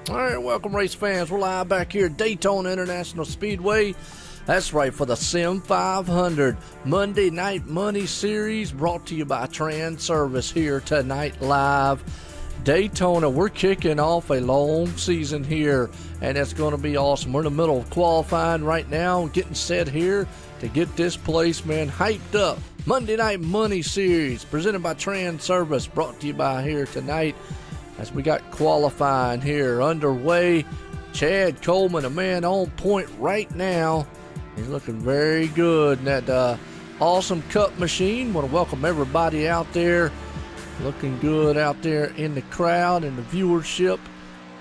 All right, welcome race fans. We're live back here at Daytona International Speedway. That's right, for the Sim500 Monday Night Money Series, brought to you by Transervice here tonight live. Daytona, we're kicking off a long season here, and it's going to be awesome. We're in the middle of qualifying right now, getting set here to get this place, man, hyped up. Monday Night Money Series, presented by Transervice, brought to you by here tonight. As we got qualifying here underway, Chad Coleman, a man on point right now. He's looking very good in that awesome Cup machine. Want to welcome everybody out there. Looking good out there in the crowd and the viewership.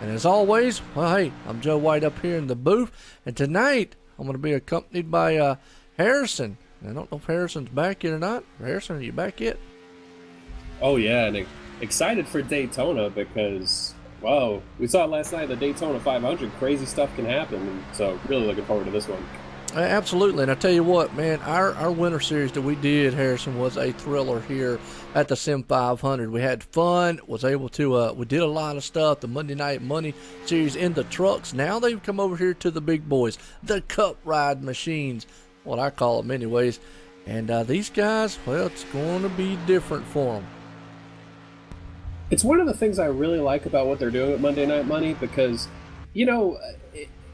And as always, well, hey, I'm Joe White up here in the booth. And tonight, I'm going to be accompanied by Harrison. I don't know if Harrison's back yet or not. Harrison, are you back yet? Oh, yeah, and excited for Daytona because, wow, we saw it last night, the Daytona 500. Crazy stuff can happen, and so really looking forward to this one. Absolutely, and I tell you what, man, our winter series that we did, Harrison, was a thriller here at the Sim500. We had fun, was able to, we did a lot of stuff, the Monday Night Money Series in the trucks. Now they've come over here to the big boys, the Cup Ride machines, what I call them anyways. And these guys, well, it's going to be different for them. It's one of the things I really like about what they're doing with Monday Night Money because, you know,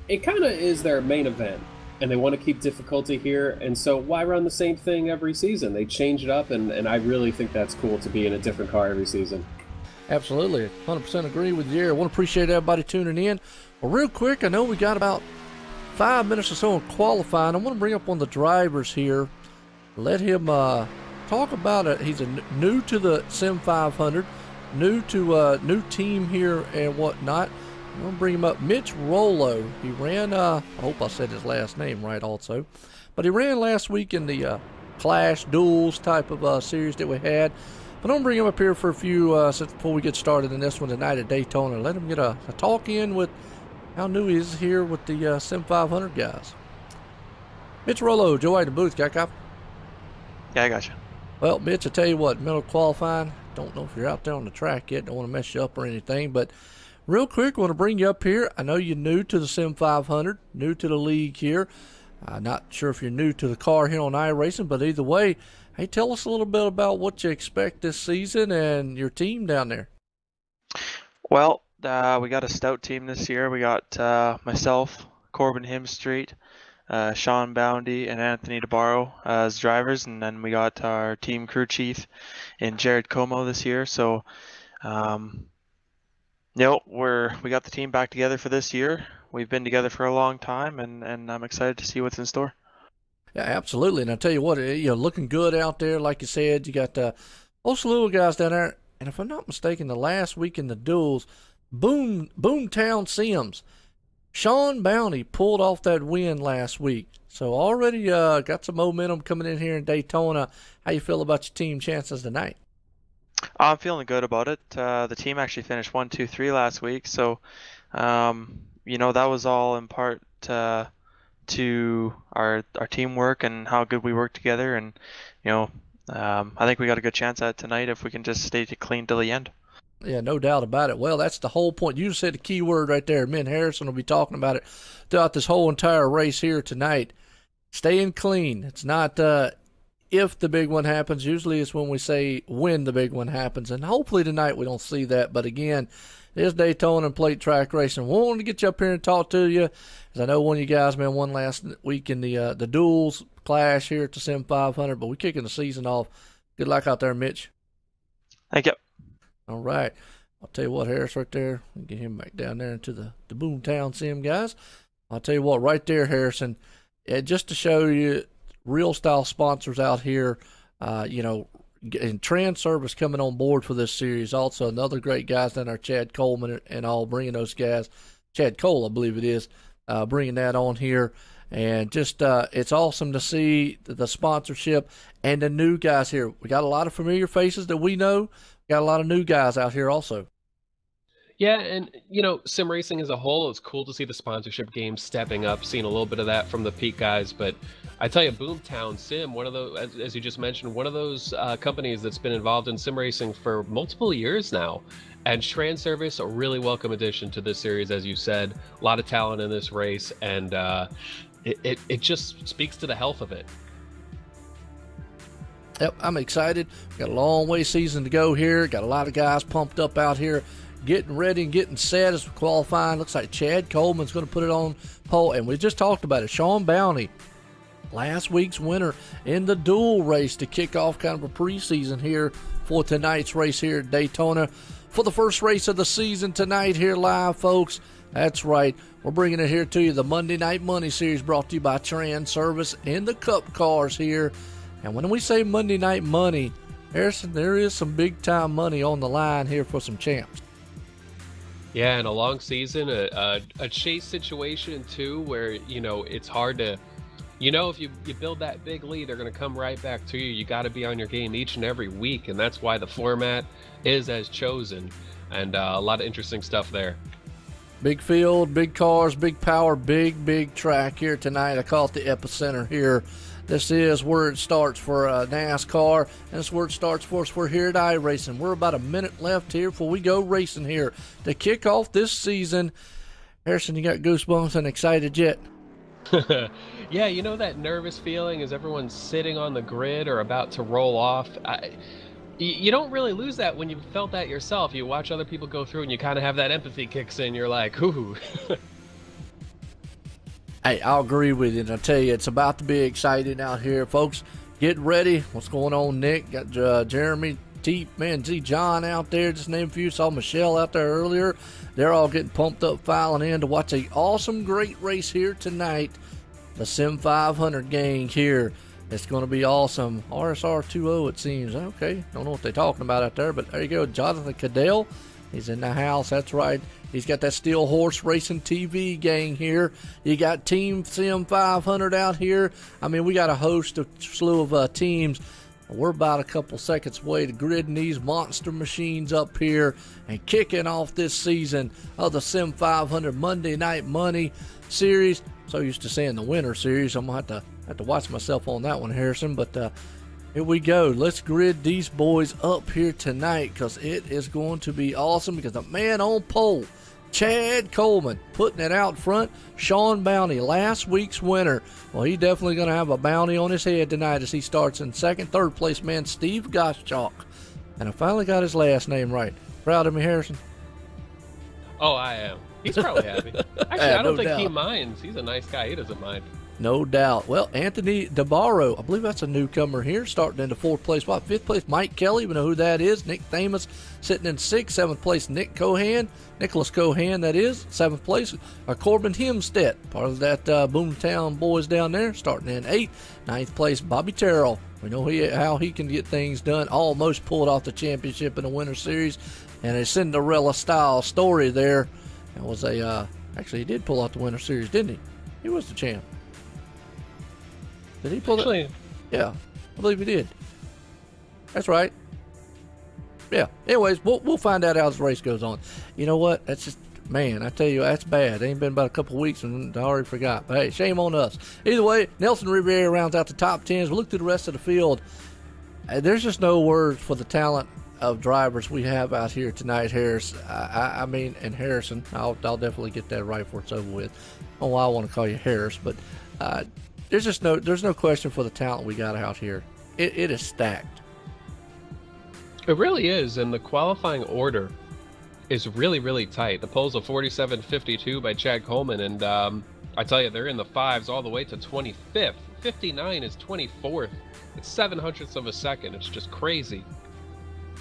it kind of is their main event, and they want to keep difficulty here, and so why run the same thing every season? They change it up, and I really think that's cool to be in a different car every season. Absolutely, 100% agree with you. I want to appreciate everybody tuning in. Well, real quick, I know we got about 5 minutes or so on qualifying. I want to bring up one of the drivers here. Let him talk about it. He's new to the Sim500. New team here and whatnot. I'm going to bring him up. Mitch Rollo. He ran, I hope I said his last name right also, but he ran last week in the Clash Duels type of series that we had. But I'm going to bring him up here for a few, before we get started in this one tonight at Daytona. Let him get a talk in with how new he is here with the Sim500 guys. Mitch Rollo, Joe White in the booth, got cop? Yeah, I got you. Well, Mitch, I tell you what, middle qualifying, don't know if you're out there on the track yet, don't want to mess you up or anything, but real quick, I want to bring you up here. I know you're new to the Sim500, new to the league here. Not sure if you're new to the car here on iRacing, but either way, hey, tell us a little bit about what you expect this season and your team down there. Well, we got a stout team this year. We got myself, Corbin Himstreet, Sean Boundy, and Anthony DeBarro as drivers, and then we got our team crew chief in Jared Como this year. So, we got the team back together for this year. We've been together for a long time, and I'm excited to see what's in store. Yeah, absolutely. And I tell you what, you're looking good out there. Like you said, you got most little guys down there. And if I'm not mistaken, the last week in the duels, Boomtown Sims, Sean Bounty pulled off that win last week. So already got some momentum coming in here in Daytona. How you feel about your team chances tonight? I'm feeling good about it. The team actually finished 1-2-3 last week, so that was all in part to our teamwork and how good we work together. And I think we got a good chance at it tonight if we can just stay clean till the end. Yeah, no doubt about it. Well, that's the whole point. You said the key word right there. Me and Harrison will be talking about it throughout this whole entire race here tonight. Staying clean. It's not if the big one happens. Usually it's when we say when the big one happens. And hopefully tonight we don't see that. But again, it is Daytona and plate track racing. We wanted to get you up here and talk to you. As I know one of you guys, man, won last week in the duels clash here at the Sim500. But we're kicking the season off. Good luck out there, Mitch. Thank you. All right. I'll tell you what, Harris, right there. Get him back down there into the Boomtown Sim guys. I'll tell you what, right there, Harrison, just to show you real style sponsors out here, and Transervice coming on board for this series. Also, another great guys down there, Chad Coleman and all, bringing those guys. Chad Cole, I believe it is, bringing that on here. And just it's awesome to see the sponsorship and the new guys here. We got a lot of familiar faces that we know. Got a lot of new guys out here also. Yeah, and sim racing as a whole, it's cool to see the sponsorship games stepping up, seeing a little bit of that from the Peak guys. But I tell you, Boomtown Sim, one of those, as you just mentioned, one of those companies that's been involved in sim racing for multiple years now. And Transervice, a really welcome addition to this series, as you said. A lot of talent in this race, and it just speaks to the health of it. Yep, I'm excited. Got a long way season to go here. Got a lot of guys pumped up out here, getting ready and getting set as qualifying. Looks like Chad Coleman's going to put it on pole, and we just talked about it. Sean Bounty, last week's winner in the dual race to kick off kind of a preseason here for tonight's race here at Daytona. For the first race of the season tonight here live, folks. That's right. We're bringing it here to you. The Monday Night Money Series brought to you by Transervice in the Cup cars here. And when we say Monday Night Money, Harrison, there is some big-time money on the line here for some champs. Yeah, and a long season, a chase situation, too, where, it's hard to... if you build that big lead, they're going to come right back to you. You got to be on your game each and every week, and that's why the format is as chosen. And a lot of interesting stuff there. Big field, big cars, big power, big track here tonight. I call it the epicenter here. This is where it starts for NASCAR, and it's where it starts for us. We're here at iRacing. We're about a minute left here before we go racing here to kick off this season. Harrison, you got goosebumps and excited yet? Yeah, that nervous feeling as everyone's sitting on the grid or about to roll off. You don't really lose that when you've felt that yourself. You watch other people go through and you kind of have that empathy kicks in. You're like, ooh. Hey, I'll agree with you, and I tell you, it's about to be exciting out here, folks. Get ready. What's going on, Nick? Got Jeremy, Z John out there, just name a few. Saw Michelle out there earlier. They're all getting pumped up, filing in to watch an awesome, great race here tonight. The Sim500 gang here. It's going to be awesome. RSR 2.0, it seems. Okay, don't know what they're talking about out there, but there you go. Jonathan Cadell, he's in the house. That's right. He's got that Steel Horse Racing TV gang here. You got Team Sim500 out here. I mean, we got a slew of teams. We're about a couple seconds away to gridding these monster machines up here and kicking off this season of the Sim500 Monday Night Money Series. So used to saying the winter series, I'm going to have to watch myself on that one, Harrison. But here we go. Let's grid these boys up here tonight because it is going to be awesome because the man on pole, Chad Coleman, putting it out front. Sean Bounty, last week's winner. Well, he definitely going to have a bounty on his head tonight as he starts in second. Third place man, Steve Goschalk. And I finally got his last name right. Proud of me, Harrison? Oh, I am. He's probably happy. Actually, I don't think he minds. He's a nice guy. He doesn't mind. No doubt. Well, Anthony DeBarro, I believe that's a newcomer here, starting into fourth place. Fifth place, Mike Kelly. We know who that is. Nick Thamus sitting in sixth. Seventh place, Nicholas Cohan, that is. Seventh place, Corbin Hemstedt, part of that Boomtown boys down there, starting in eighth. Ninth place, Bobby Terrell. We know how he can get things done. Almost pulled off the championship in the Winter Series. And a Cinderella-style story there. That was actually, he did pull out the Winter Series, didn't he? He was the champ. Did he pull it? Yeah, I believe he did. That's right. Yeah. Anyways, we'll find out how this race goes on. You know what? That's just, man, I tell you, that's bad. It ain't been about a couple weeks and I already forgot. But hey, shame on us. Either way, Nelson Riviera rounds out the top 10s. We look through the rest of the field. There's just no words for the talent of drivers we have out here tonight, Harris. I mean, and Harrison. I'll definitely get that right before it's over with. Oh, I want to call you Harris, but there's no question for the talent we got out here. It is stacked. It really is, and the qualifying order is really, really tight. The pole's a 47.52 by Chad Coleman, and I tell you, they're in the fives all the way to 25th. 59 is 24th. It's 7/100ths of a second. It's just crazy.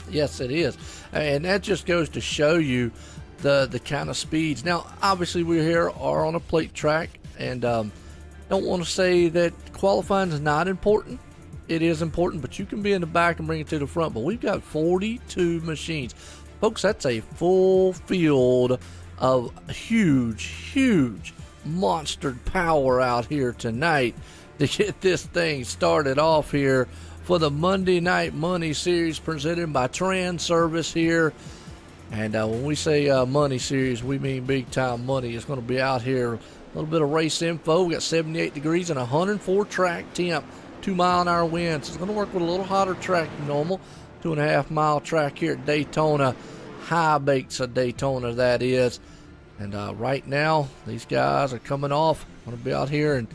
Yes, it is, and that just goes to show you the kind of speeds. Now, obviously, we here are on a plate track, and don't want to say that qualifying is not important. It is important, but you can be in the back and bring it to the front. But we've got 42 machines, folks. That's a full field of huge monster power out here tonight to get this thing started off here for the Monday Night Money Series presented by Transervice here. And when we say money series, we mean big time money. It's going to be out here. A little bit of race info. We got 78 degrees and 104 track temp, 2 mile an hour winds. It's going to work with a little hotter track than normal. 2.5 mile track here at Daytona. High bakes of Daytona, that is. And right now, these guys are coming off. Going to be out here and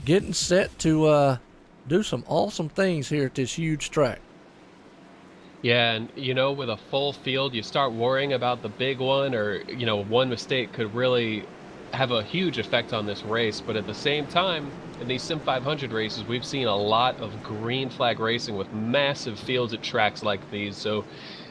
getting set to do some awesome things here at this huge track. Yeah, and you know, with a full field, you start worrying about the big one, or you know, one mistake could really have a huge effect on this race. But at the same time, in these Sim500 races, we've seen a lot of green flag racing with massive fields at tracks like these. So,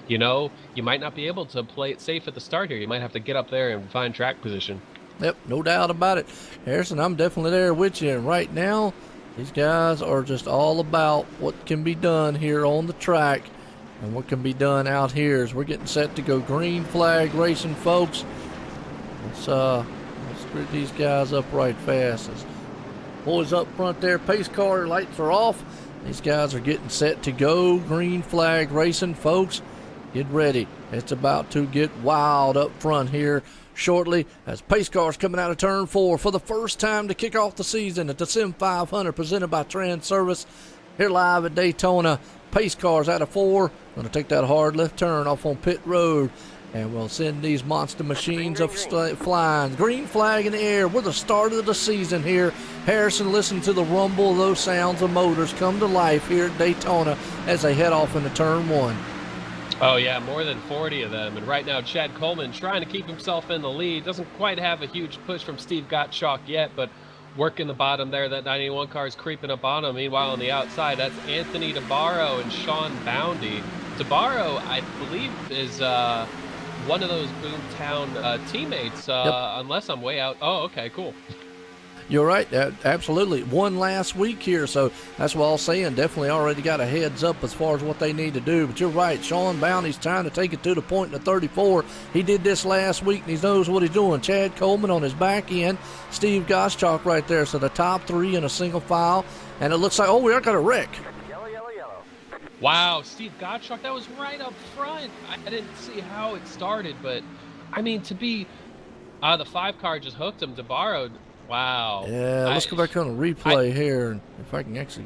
you know, you might not be able to play it safe at the start here. You might have to get up there and find track position. Yep, no doubt about it. Harrison, I'm definitely there with you. And right now, these guys are just all about what can be done here on the track and what can be done out here as we're getting set to go green flag racing, folks. Let's screw these guys up right fast. As boys up front there, pace car lights are off. These guys are getting set to go green flag racing, folks. Get ready. It's about to get wild up front here shortly as pace cars coming out of turn 4 for the first time to kick off the season at the Sim500 presented by Transervice here live at Daytona. Pace cars out of 4. Going to take that hard left turn off on pit road. And we'll send these monster machines up flying. Green flag in the air. We're the start of the season here. Harrison, listen to the rumble of those sounds of motors come to life here at Daytona as they head off into turn 1. Oh yeah, more than 40 of them. And right now, Chad Coleman trying to keep himself in the lead. Doesn't quite have a huge push from Steve Gottschalk yet, but working the bottom there. That 91 car is creeping up on him. Meanwhile, on the outside, that's Anthony DeBarro and Sean Boundy. DeBarro, I believe, is one of those Boomtown teammates, Yep. unless I'm way out. Oh, okay, cool. You're right. Absolutely. Won last week here, so that's what I was saying. Definitely already got a heads up as far as what they need to do. But you're right. Sean Bounty's trying to take it to the point in the 34. He did this last week, and he knows what he's doing. Chad Coleman on his back end. Steve Gottschalk right there. So the top 3 in a single file. And it looks like, oh, we are going to wreck. Wow, Steve Gottschalk, that was right up front. I didn't see how it started, but, I mean, to be the 5 car just hooked him. DeBarro, wow. Yeah, let's go back on the replay here. And if I can actually,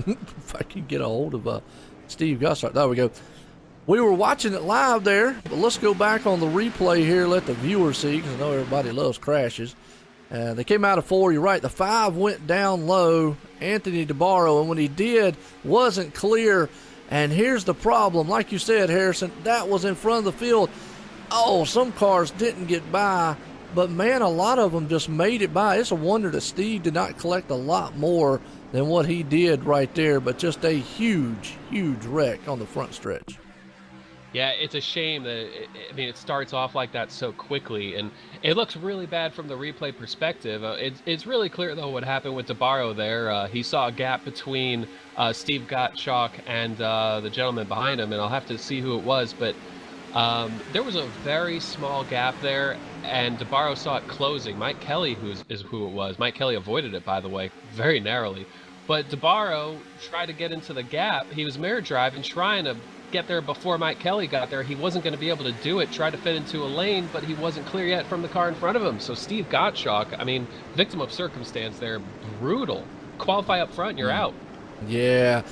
if I can get a hold of Steve Gottschalk. There we go. We were watching it live there, but let's go back on the replay here, let the viewers see, because I know everybody loves crashes. They came out of 4, you're right. The 5 went down low, Anthony DeBarro, and when he did, wasn't clear. And here's the problem. Like you said, Harrison, that was in front of the field. Oh, some cars didn't get by, but man, a lot of them just made it by. It's a wonder that Steve did not collect a lot more than what he did right there, but just a huge, huge wreck on the front stretch. Yeah, it's a shame that it starts off like that so quickly, and it looks really bad from the replay perspective. It's really clear though what happened with DeBarro there. He saw a gap between Steve Gottschalk and the gentleman behind him, and I'll have to see who it was, but there was a very small gap there, and DeBarro saw it closing. Mike Kelly, is who it was. Mike Kelly avoided it, by the way, very narrowly. But DeBarro tried to get into the gap. He was mirror driving, trying to get there before Mike Kelly got there. He wasn't going to be able to do it, tried to fit into a lane, but he wasn't clear yet from the car in front of him. So Steve Gottschalk, I mean, victim of circumstance there, brutal. Qualify up front, you're out. Yeah,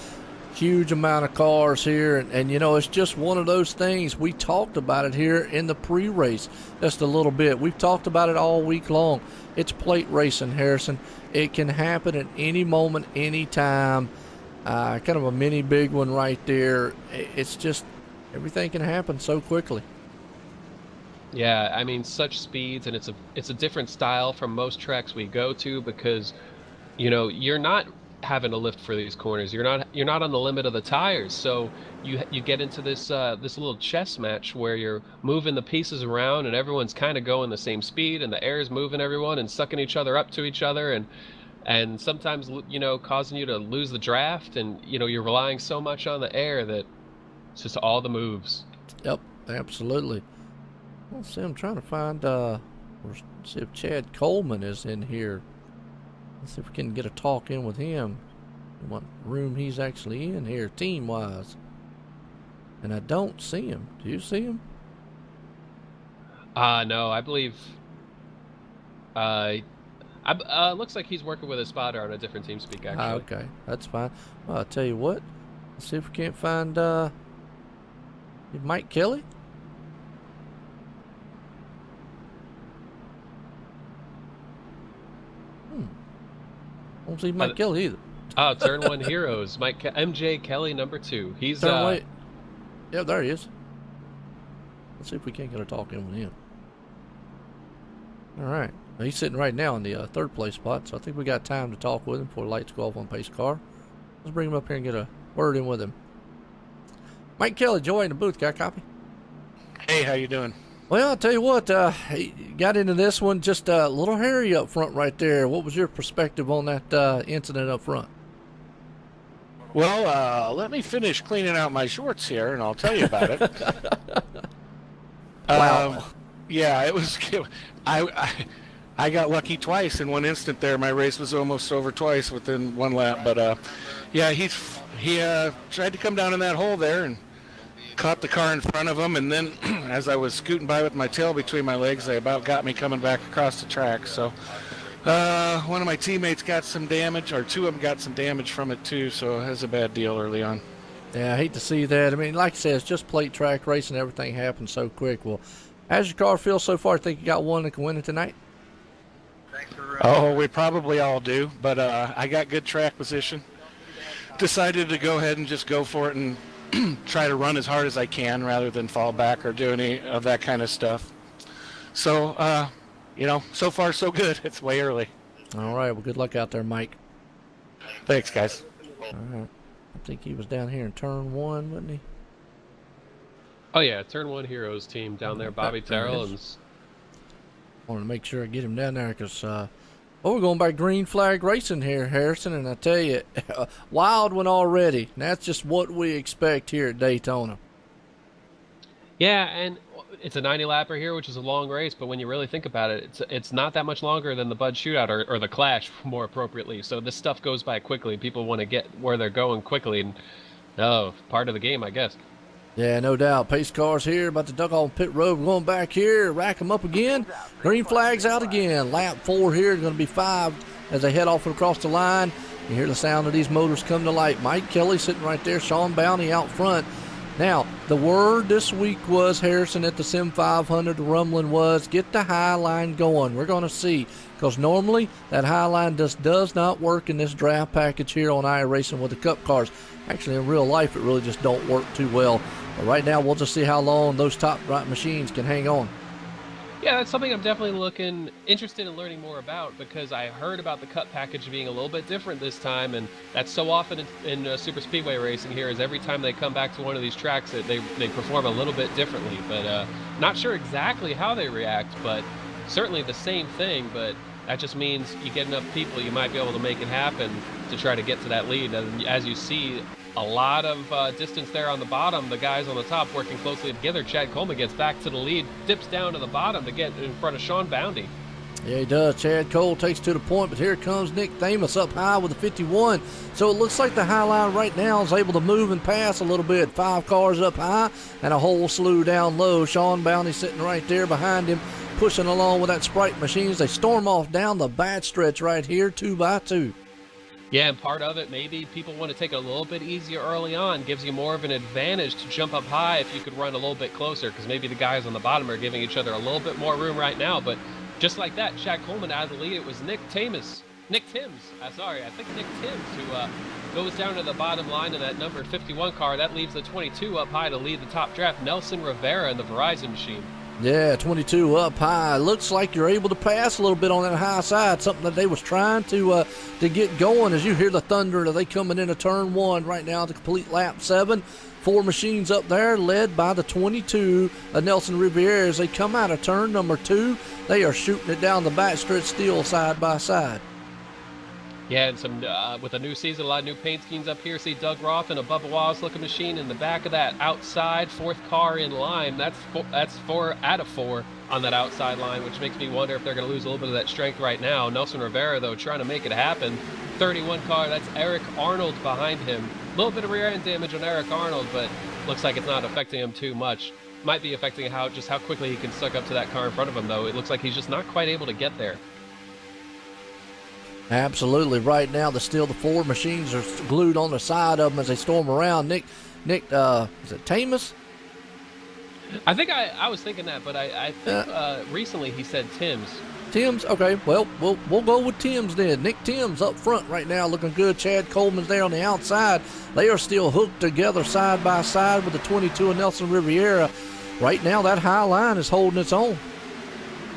huge amount of cars here, and you know, it's just one of those things. We talked about it here in the pre-race just a little bit. We've talked about it all week long. It's plate racing, Harrison. It can happen at any moment, any time. Kind of a mini big one right there. It's just everything can happen so quickly. Yeah, I mean, such speeds, and it's a different style from most tracks we go to, because you know, you're not having to lift for these corners. You're not on the limit of the tires, so you get into this this little chess match where you're moving the pieces around, and everyone's kind of going the same speed, and the air is moving everyone and sucking each other up to each other, and sometimes, you know, causing you to lose the draft, and you know, you're relying so much on the air that it's just all the moves. Yep, absolutely. Let's see, I'm trying to find see if Chad Coleman is in here. Let's see if we can get a talk in with him, what room he's actually in here team wise. And I don't see him. Do you see him? No, I believe. Looks like he's working with a spotter on a different team speak, actually. Okay, that's fine. Well, I'll tell you what. Let's see if we can't find Mike Kelly. I don't see Mike Kelly either. Oh, turn one heroes. MJ Kelly #2. He's wait. Yeah, there he is. Let's see if we can't get a talk in with him. All right. Now, he's sitting right now in the third place spot, so I think we got time to talk with him before the lights go off on pace car. Let's bring him up here and get a word in with him. Mike Kelly, Joy in the booth. Got a copy? Hey, how you doing? Well, I'll tell you what, he got into this one just a little hairy up front right there. What was your perspective on that incident up front? Well, let me finish cleaning out my shorts here, and I'll tell you about it. Wow. Yeah, it was. I got lucky twice in one instant there. My race was almost over twice within one lap. But yeah, he tried to come down in that hole there and caught the car in front of him, and then as I was scooting by with my tail between my legs, they about got me coming back across the track. So one of my teammates got some damage, or two of them got some damage from it too, so it was a bad deal early on. Yeah, I hate to see that. I mean, like I said, it's just plate track racing. Everything happens so quick. Well, how's your car feel so far? Think you got one that can win it tonight? Oh, we probably all do, but I got good track position. Decided to go ahead and just go for it and try to run as hard as I can rather than fall back or do any of that kind of stuff. So, so far so good. It's way early. All right. Well, good luck out there, Mike. Thanks, guys. All right. I think he was down here in turn one, wasn't he? Oh, yeah. Turn one heroes team down there. Bobby Terrell. And I want to make sure I get him down there because, we're going by green flag racing here, Harrison. And I tell you, wild one already. And that's just what we expect here at Daytona. yeah, and it's a 90-lapper here, which is a long race. But when you really think about it, it's not that much longer than the Bud Shootout or the Clash, more appropriately. So this stuff goes by quickly. People want to get where they're going quickly. And, part of the game, I guess. Yeah, no doubt. Pace cars here, about to duck on pit road. We're going back here, rack them up again. Green flag's out again. Lap 4 here is going to be 5 as they head off across the line. You hear the sound of these motors come to light. Mike Kelly sitting right there, Sean Bounty out front. Now, the word this week was, Harrison, at the Sim500, the rumbling was, get the high line going. We're going to see, because normally that high line just does not work in this draft package here on iRacing with the Cup cars. Actually, in real life, it really just don't work too well. But right now, we'll just see how long those top right machines can hang on. Yeah, that's something I'm definitely interested in learning more about, because I heard about the Cup package being a little bit different this time, and that's so often in super speedway racing here is every time they come back to one of these tracks that they perform a little bit differently. But not sure exactly how they react, but certainly the same thing. But that just means you get enough people, you might be able to make it happen to try to get to that lead. And as you see, a lot of distance there on the bottom. The guys on the top working closely together. Chad Coleman gets back to the lead, dips down to the bottom to get in front of Sean Bounty. Yeah, he does. Chad Cole takes to the point, but here comes Nick Thamus up high with a 51. So it looks like the high line right now is able to move and pass a little bit. 5 cars up high and a whole slew down low. Sean Bounty sitting right there behind him, pushing along with that Sprite machines. They storm off down the back stretch right here, 2 by 2. Yeah, and part of it, maybe people want to take it a little bit easier early on. Gives you more of an advantage to jump up high if you could run a little bit closer, because maybe the guys on the bottom are giving each other a little bit more room right now. But just like that, Chad Coleman out of the lead. It was Nick Timms, who goes down to the bottom line in that number 51 car. That leaves the 22 up high to lead the top draft, Nelson Rivera in the Verizon machine. Yeah, 22 up high. Looks like you're able to pass a little bit on that high side, something that they was trying to get going. As you hear the thunder, they coming into turn 1 right now to complete lap 7. 4 machines up there led by the 22 Nelson Rivera. As they come out of turn number 2, they are shooting it down the back stretch still side by side. Yeah, and some with a new season, a lot of new paint schemes up here. See Doug Roth and a Bubba Wallace looking machine in the back of that outside 4th car in line. That's 4 out of 4 on that outside line, which makes me wonder if they're going to lose a little bit of that strength right now. Nelson Rivera, though, trying to make it happen. 31 car, that's Eric Arnold behind him. A little bit of rear end damage on Eric Arnold, but looks like it's not affecting him too much. might be affecting how quickly he can suck up to that car in front of him, though. It looks like he's just not quite able to get there. Absolutely. Right now, the Ford machines are glued on the side of them as they storm around. Nick, is it Tamus? I think I was thinking that, but I think recently he said Tim's. Tim's? Okay, well, we'll go with Tim's then. Nick Tim's up front right now looking good. Chad Coleman's there on the outside. They are still hooked together side by side with the 22 and Nelson Riviera. Right now, that high line is holding its own.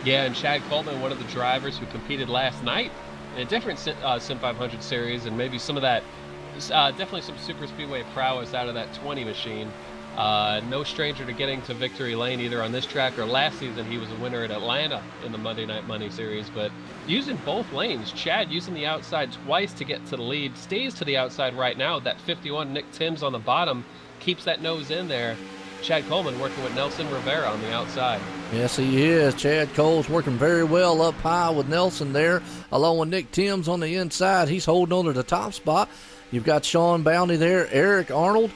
Yeah, and Chad Coleman, one of the drivers who competed last night in a different Sim500 series, and maybe some of that, definitely some super speedway prowess out of that 20 machine. No stranger to getting to victory lane either on this track or last season. He was a winner at Atlanta in the Monday Night Money series, but using both lanes. Chad using the outside twice to get to the lead, stays to the outside right now. That 51 Nick Timms on the bottom keeps that nose in there. Chad Coleman working with Nelson Rivera on the outside. Yes, he is. Chad Cole's working very well up high with Nelson there, along with Nick Timms on the inside. He's holding on to the top spot. You've got Sean Bounty there, Eric Arnold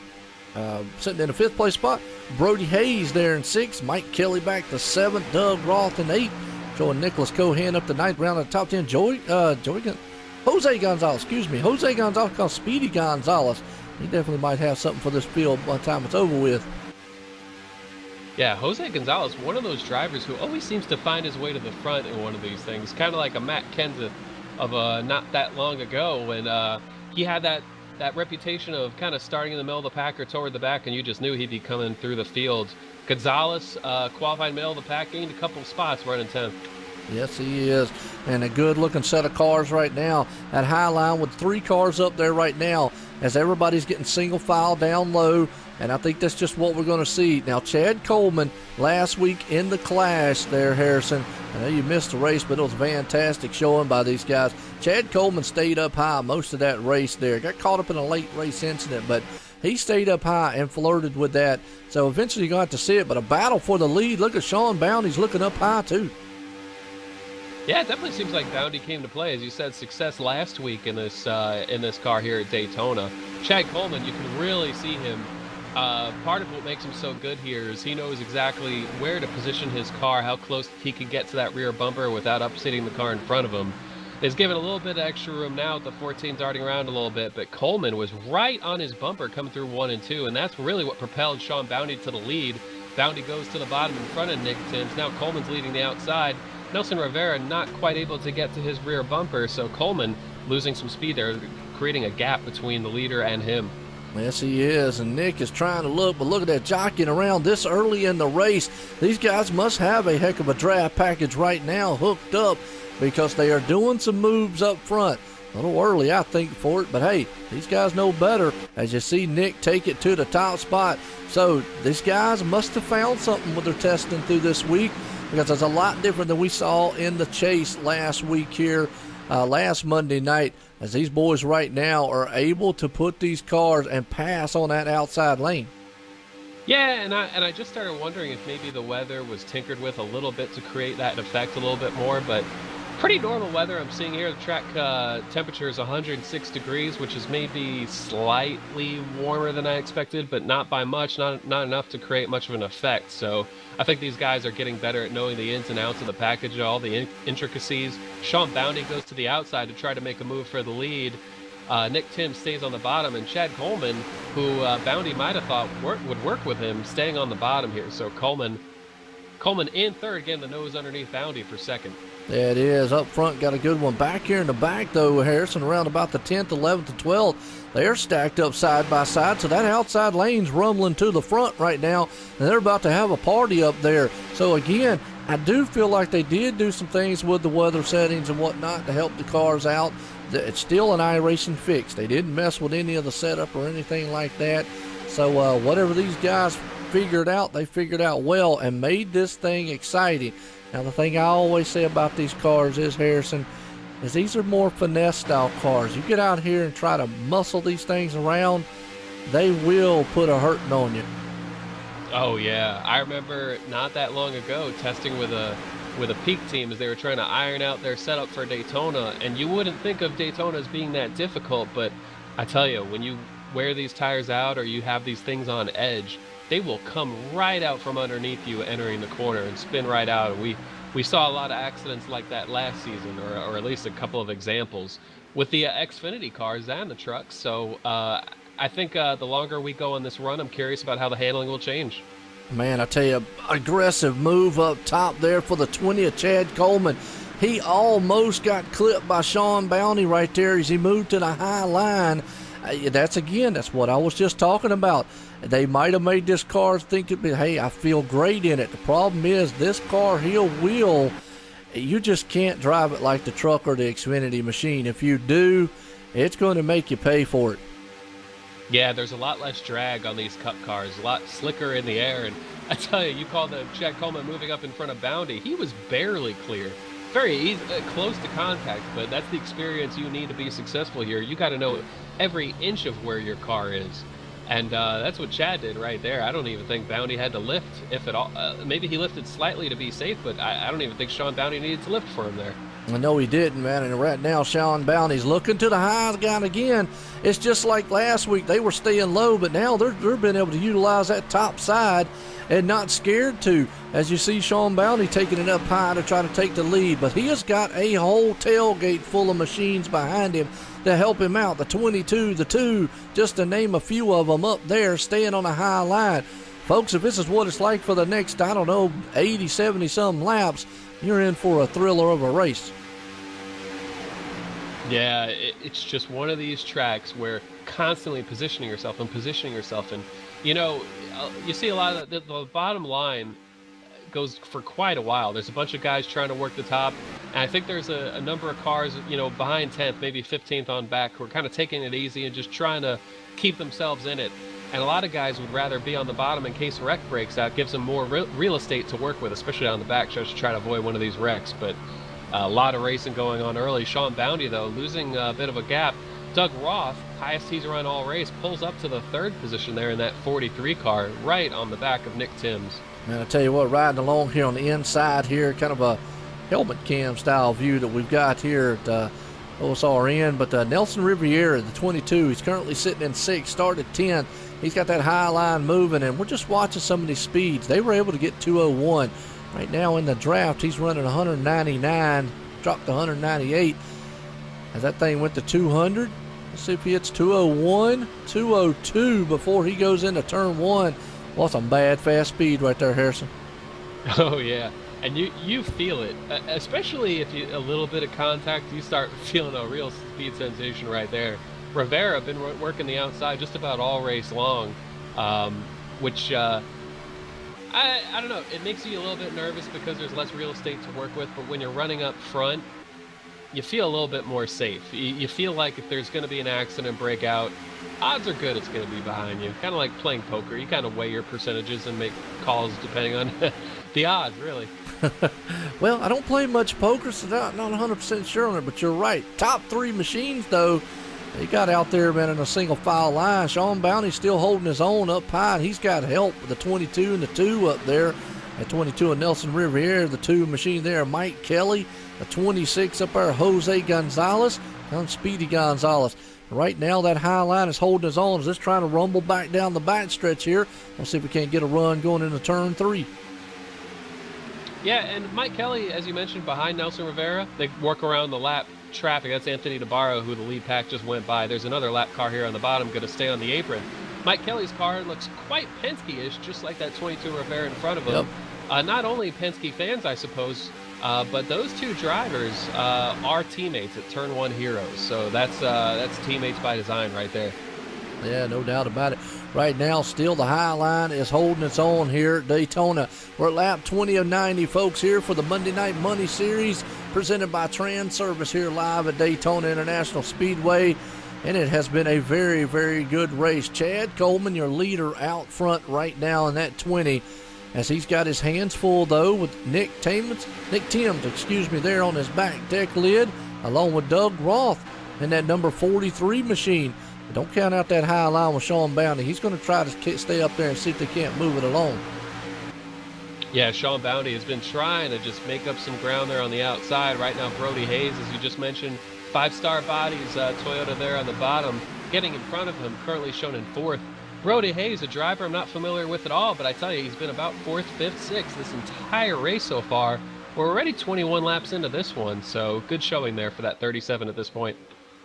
sitting in the 5th place spot. Brody Hayes there in 6th. Mike Kelly back to 7th. Doug Roth in 8th. Showing Nicholas Cohan up to 9th round of the top 10. Jose Gonzalez, Jose Gonzalez called Speedy Gonzalez. He definitely might have something for this field by the time it's over with. Yeah, Jose Gonzalez, one of those drivers who always seems to find his way to the front in one of these things. Kind of like a Matt Kenseth of not that long ago when he had that reputation of kind of starting in the middle of the pack or toward the back, and you just knew he'd be coming through the field. Gonzalez, qualified middle of the pack, gained a couple of spots running 10th. Yes, he is. And a good-looking set of cars right now at High Line with 3 cars up there right now as everybody's getting single file down low. And I think that's just what we're going to see. Now, Chad Coleman last week in the clash there, Harrison. I know you missed the race, but it was a fantastic showing by these guys. Chad Coleman stayed up high most of that race there. Got caught up in a late race incident, but he stayed up high and flirted with that. So eventually you're going to have to see it. But a battle for the lead. Look at Sean Bounty's looking up high, too. Yeah, it definitely seems like Bounty came to play. As you said, success last week in this car here at Daytona. Chad Coleman, you can really see him. Part of what makes him so good here is he knows exactly where to position his car, how close he can get to that rear bumper without upsetting the car in front of him. He's given a little bit of extra room now with the 14 darting around a little bit, but Coleman was right on his bumper coming through 1 and 2, and that's really what propelled Sean Bounty to the lead. Bounty goes to the bottom in front of Nick Timms. Now Coleman's leading the outside. Nelson Rivera not quite able to get to his rear bumper, so Coleman losing some speed there, creating a gap between the leader and him. Yes, he is, and Nick is trying to look, but look at that jockeying around this early in the race. These guys must have a heck of a draft package right now hooked up because they are doing some moves up front. A little early, I think, for it, but hey, these guys know better as you see Nick take it to the top spot. So these guys must have found something with their testing through this week because it's a lot different than we saw in the chase last week here, last Monday night, as these boys right now are able to put these cars and pass on that outside lane. Yeah, and I just started wondering if maybe the weather was tinkered with a little bit to create that effect a little bit more, but pretty normal weather I'm seeing here. The track temperature is 106 degrees, which is maybe slightly warmer than I expected, but not by much, not enough to create much of an effect. So I think these guys are getting better at knowing the ins and outs of the package, all the intricacies. Sean Bounty goes to the outside to try to make a move for the lead. Nick Timms stays on the bottom, and Chad Coleman, who Bounty might have thought would work with him, staying on the bottom here. So Coleman in third, getting the nose underneath Bounty for second. There it is. Up front, got a good one. Back here in the back, though, Harrison, around about the 10th, 11th, and 12th, they're stacked up side by side, so that outside lane's rumbling to the front right now, and they're about to have a party up there. So, again, I do feel like they did do some things with the weather settings and whatnot to help the cars out. It's still an iRacing fix. They didn't mess with any of the setup or anything like that. So, whatever these guys figured out, they figured out well and made this thing exciting. Now, the thing I always say about these cars is, Harrison, is these are more finesse-style cars. You get out here and try to muscle these things around, they will put a hurting on you. Oh, yeah. I remember not that long ago testing with a Peak team as they were trying to iron out their setup for Daytona, and you wouldn't think of Daytona as being that difficult, but I tell you, when you wear these tires out or you have these things on edge, they will come right out from underneath you entering the corner and spin right out. And we saw a lot of accidents like that last season, or at least a couple of examples with the Xfinity cars and the trucks. So I think the longer we go on this run, I'm curious about how the handling will change. Man, I tell you, aggressive move up top there for the 20 of Chad Coleman. He almost got clipped by Sean Bounty right there as he moved to the high line. That's what I was just talking about. They might have made this car think, hey, I feel great in it. The problem is this car heel wheel, you just can't drive it like the truck or the Xfinity machine. If you do, it's going to make you pay for it. Yeah, there's a lot less drag on these Cup cars, a lot slicker in the air. And I tell you, you call the Chad Coleman moving up in front of Bounty. He was barely clear. Very easy, close to contact, but that's the experience you need to be successful here. You got to know every inch of where your car is. And that's what Chad did right there. I don't even think Bounty had to lift, if at all. Maybe he lifted slightly to be safe, but I don't even think Sean Bounty needed to lift for him there. I know he didn't, man. And right now, Sean Bounty's looking to the high ground again. It's just like last week. They were staying low, but now they're being able to utilize that top side and not scared to. As you see Sean Bounty taking it up high to try to take the lead. But he has got a whole tailgate full of machines behind him to help him out. The 22, the 2, just to name a few of them up there, staying on a high line. Folks, if this is what it's like for the next, 80, 70-some laps, you're in for a thriller of a race. Yeah, it's just one of these tracks where constantly positioning yourself. And, you see a lot of the bottom line goes for quite a while. There's a bunch of guys trying to work the top, and I think there's a number of cars, behind 10th, maybe 15th on back, who are kind of taking it easy and just trying to keep themselves in it. And a lot of guys would rather be on the bottom in case a wreck breaks out, gives them more real estate to work with, especially on the back stretch, to try to avoid one of these wrecks. But a lot of racing going on early. Sean Bounty, though, losing a bit of a gap. Doug Roth, highest he's run all race, pulls up to the 3rd position there in that 43 car, right on the back of Nick Timms. Man, I tell you what, riding along here on the inside here, kind of a helmet cam style view that we've got here at OSRN. But Nelson Riviera, the 22, he's currently sitting in 6th, started 10th. He's got that high line moving, and we're just watching some of these speeds. They were able to get 201. Right now in the draft, he's running 199, dropped to 198. As that thing went to 200, let's see if he hits 201, 202 before he goes into turn 1. Well, some bad fast speed right there, Harrison. Oh, yeah. And you feel it, especially if a little bit of contact, you start feeling a real speed sensation right there. Rivera been working the outside just about all race long, which I don't know. It makes you a little bit nervous because there's less real estate to work with. But when you're running up front, you feel a little bit more safe. You feel like if there's going to be an accident break out, odds are good it's going to be behind you. Kind of like playing poker. You kind of weigh your percentages and make calls depending on the odds, really. Well, I don't play much poker, so not 100% sure on it, but you're right. Top 3 machines, though, he got out there, man, in a single file line. Sean Bounty's still holding his own up high, and he's got help with the 22 and the 2 up there. At 22 of Nelson Riviera, the 2 machine there, Mike Kelly. The 26 up there, Jose Gonzalez, and Speedy Gonzalez. Right now, that high line is holding his own. Is this trying to rumble back down the back stretch here? We'll see if we can't get a run going into turn 3. Yeah, and Mike Kelly, as you mentioned, behind Nelson Rivera, they work around the lap traffic. That's Anthony DeBarro, who the lead pack just went by. There's another lap car here on the bottom going to stay on the apron. Mike Kelly's car looks quite Penske-ish, just like that 22 Rivera in front of him. Yep. Not only Penske fans, I suppose, but those 2 drivers are teammates at Turn 1 Heroes. So that's teammates by design right there. Yeah, no doubt about it. Right now, still the high line is holding its own here at Daytona. We're at lap 20 of 90, folks, here for the Monday Night Money Series, presented by Transervice here live at Daytona International Speedway. And it has been a very, very good race. Chad Coleman, your leader, out front right now in that 20, as he's got his hands full, though, with Nick Timms, there on his back deck lid, along with Doug Roth in that number 43 machine. But don't count out that high line with Sean Bounty. He's going to try to stay up there and see if they can't move it along. Yeah, Sean Bounty has been trying to just make up some ground there on the outside. Right now, Brody Hayes, as you just mentioned, 5-star bodies, Toyota there on the bottom, getting in front of him, currently shown in 4th. Brody Hayes, a driver I'm not familiar with at all, but I tell you, he's been about 4th, 5th, 6th this entire race so far. We're already 21 laps into this one, so good showing there for that 37 at this point.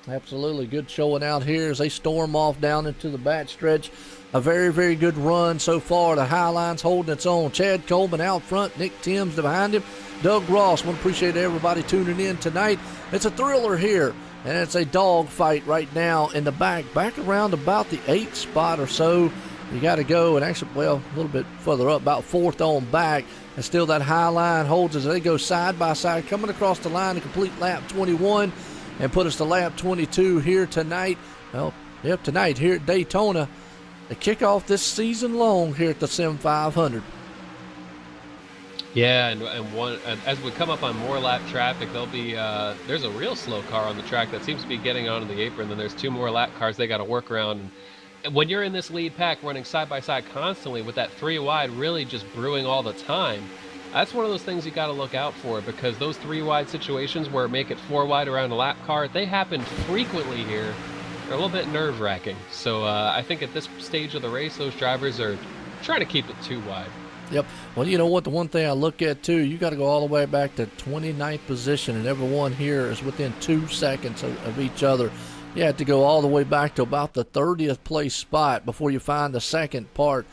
Absolutely good showing out here as they storm off down into the backstretch. A very, very good run so far. The high line's holding its own. Chad Coleman out front, Nick Timms behind him, Doug Ross. Want to appreciate everybody tuning in tonight. It's a thriller here, and it's a dog fight right now in the back around about the 8th spot or so. You got to go, and actually, well, a little bit further up, about 4th on back, and still that high line holds as they go side by side, coming across the line to complete lap 21 and put us to lap 22 here tonight. Well, yep, tonight here at Daytona. They kick off this season long here at the Sim500. Yeah, and as we come up on more lap traffic, there'll be there's a real slow car on the track that seems to be getting onto the apron. Then there's 2 more lap cars they got to work around. And when you're in this lead pack running side by side constantly with that 3 wide really just brewing all the time, that's one of those things you got to look out for, because those 3 wide situations where make it 4 wide around a lap car, they happen frequently here. They're a little bit nerve-wracking. So I think at this stage of the race, those drivers are trying to keep it 2 wide. Yep. Well, you know what? The one thing I look at, too, you got to go all the way back to 29th position, and everyone here is within 2 seconds of each other. You have to go all the way back to about the 30th place spot before you find the second part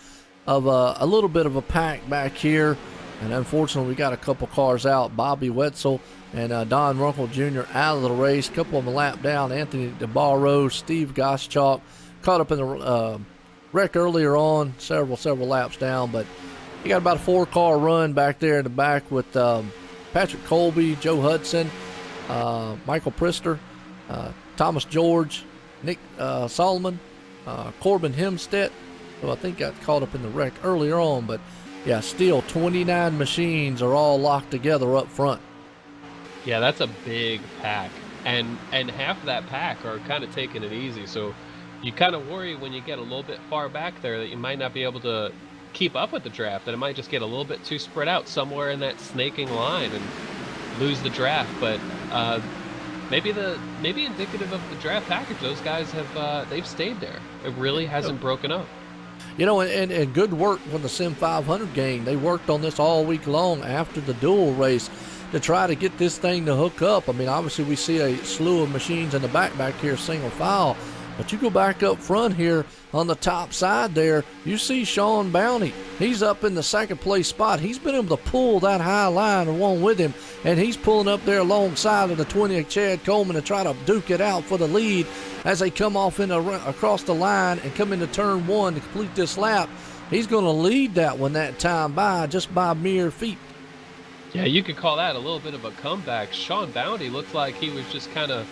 of a little bit of a pack back here. And unfortunately, we got a couple cars out. Bobby Wetzel and Don Runkle Jr. out of the race. A couple of them lap down. Anthony DeBarro, Steve Goschalk caught up in the wreck earlier on, several laps down. But you got about a 4-car run back there in the back with Patrick Colby, Joe Hudson, Michael Prister, Thomas George, Nick Solomon, Corbin Hemstedt, who I think got caught up in the wreck earlier on. But yeah, still 29 machines are all locked together up front. Yeah, that's a big pack, and half of that pack are kind of taking it easy. So you kind of worry when you get a little bit far back there that you might not be able to keep up with the draft, that it might just get a little bit too spread out somewhere in that snaking line and lose the draft. But maybe indicative of the draft package, those guys have they've stayed there. It really hasn't broken up. You know, and good work from the Sim500 gang. They worked on this all week long after the dual race to try to get this thing to hook up. I mean, obviously we see a slew of machines in the back here, single file. But you go back up front here on the top side there, you see Sean Bounty. He's up in the 2nd place spot. He's been able to pull that high line along with him, and he's pulling up there alongside of the 20 of Chad Coleman to try to duke it out for the lead as they come off across the line and come into turn 1 to complete this lap. He's going to lead that one that time by just by mere feet. Yeah, you could call that a little bit of a comeback. Sean Bounty looked like he was just kind of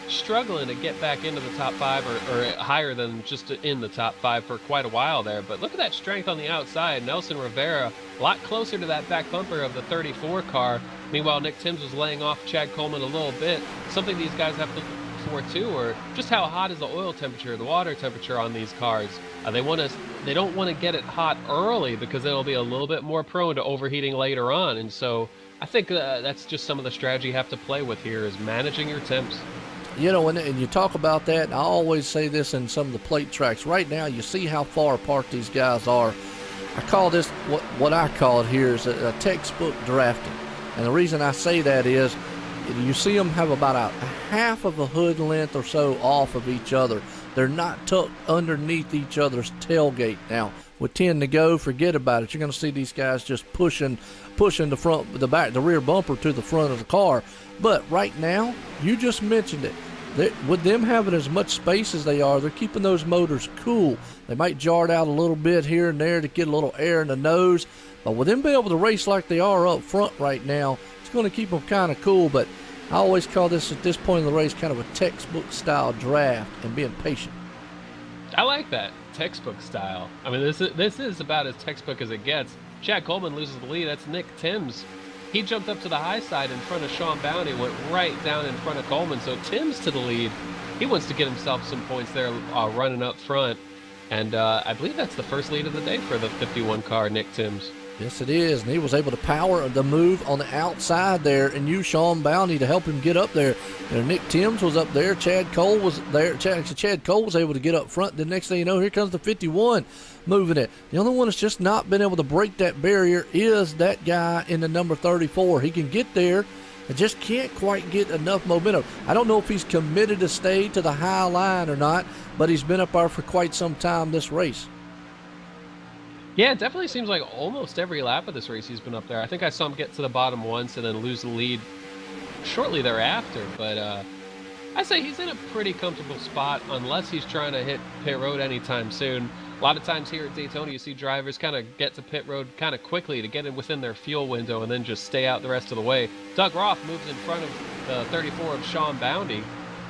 struggling to get back into the top 5 or higher than just in the top 5 for quite a while there. But look at that strength on the outside. Nelson Rivera a lot closer to that back bumper of the 34 car. Meanwhile, Nick Timms was laying off Chad Coleman a little bit. Something these guys have to look for too, or just how hot is the oil temperature, the water temperature on these cars. They don't want to get it hot early because it'll be a little bit more prone to overheating later on. And so I think that's just some of the strategy you have to play with here, is managing your temps. You know, and you talk about that, and I always say this in some of the plate tracks. Right now, you see how far apart these guys are. I call this, what I call it here, is a textbook drafting. And the reason I say that is you see them have about a half of a hood length or so off of each other. They're not tucked underneath each other's tailgate. Now, with 10 to go, forget about it. You're going to see these guys just pushing the rear bumper to the front of the car. But right now, you just mentioned it. With them having as much space as they are, they're keeping those motors cool. They might jar it out a little bit here and there to get a little air in the nose. But with them being able to race like they are up front right now, it's going to keep them kind of cool. But I always call this, at this point in the race, kind of a textbook style draft and being patient. I like that, textbook style. I mean, this is about as textbook as it gets. Chad Coleman loses the lead. That's Nick Timms. He jumped up to the high side in front of Sean Bounty, went right down in front of Coleman. So Timms to the lead. He wants to get himself some points there running up front. And I believe that's the first lead of the day for the 51 car, Nick Timms. Yes, it is, and he was able to power the move on the outside there and use Sean Bounty to help him get up there. Nick Timms was up there. Chad Cole was there. Chad Cole was able to get up front. The next thing you know, here comes the 51 moving it. The only one that's just not been able to break that barrier is that guy in the number 34. He can get there. I just can't quite get enough momentum. I don't know if he's committed to stay to the high line or not, but he's been up there for quite some time this race. Yeah, it definitely seems like almost every lap of this race he's been up there. I think I saw him get to the bottom once and then lose the lead shortly thereafter. But I say he's in a pretty comfortable spot unless he's trying to hit pit road anytime soon. A lot of times here at Daytona, you see drivers kind of get to pit road kind of quickly to get in within their fuel window and then just stay out the rest of the way. Doug Roth moves in front of the 34 of Sean Bounty.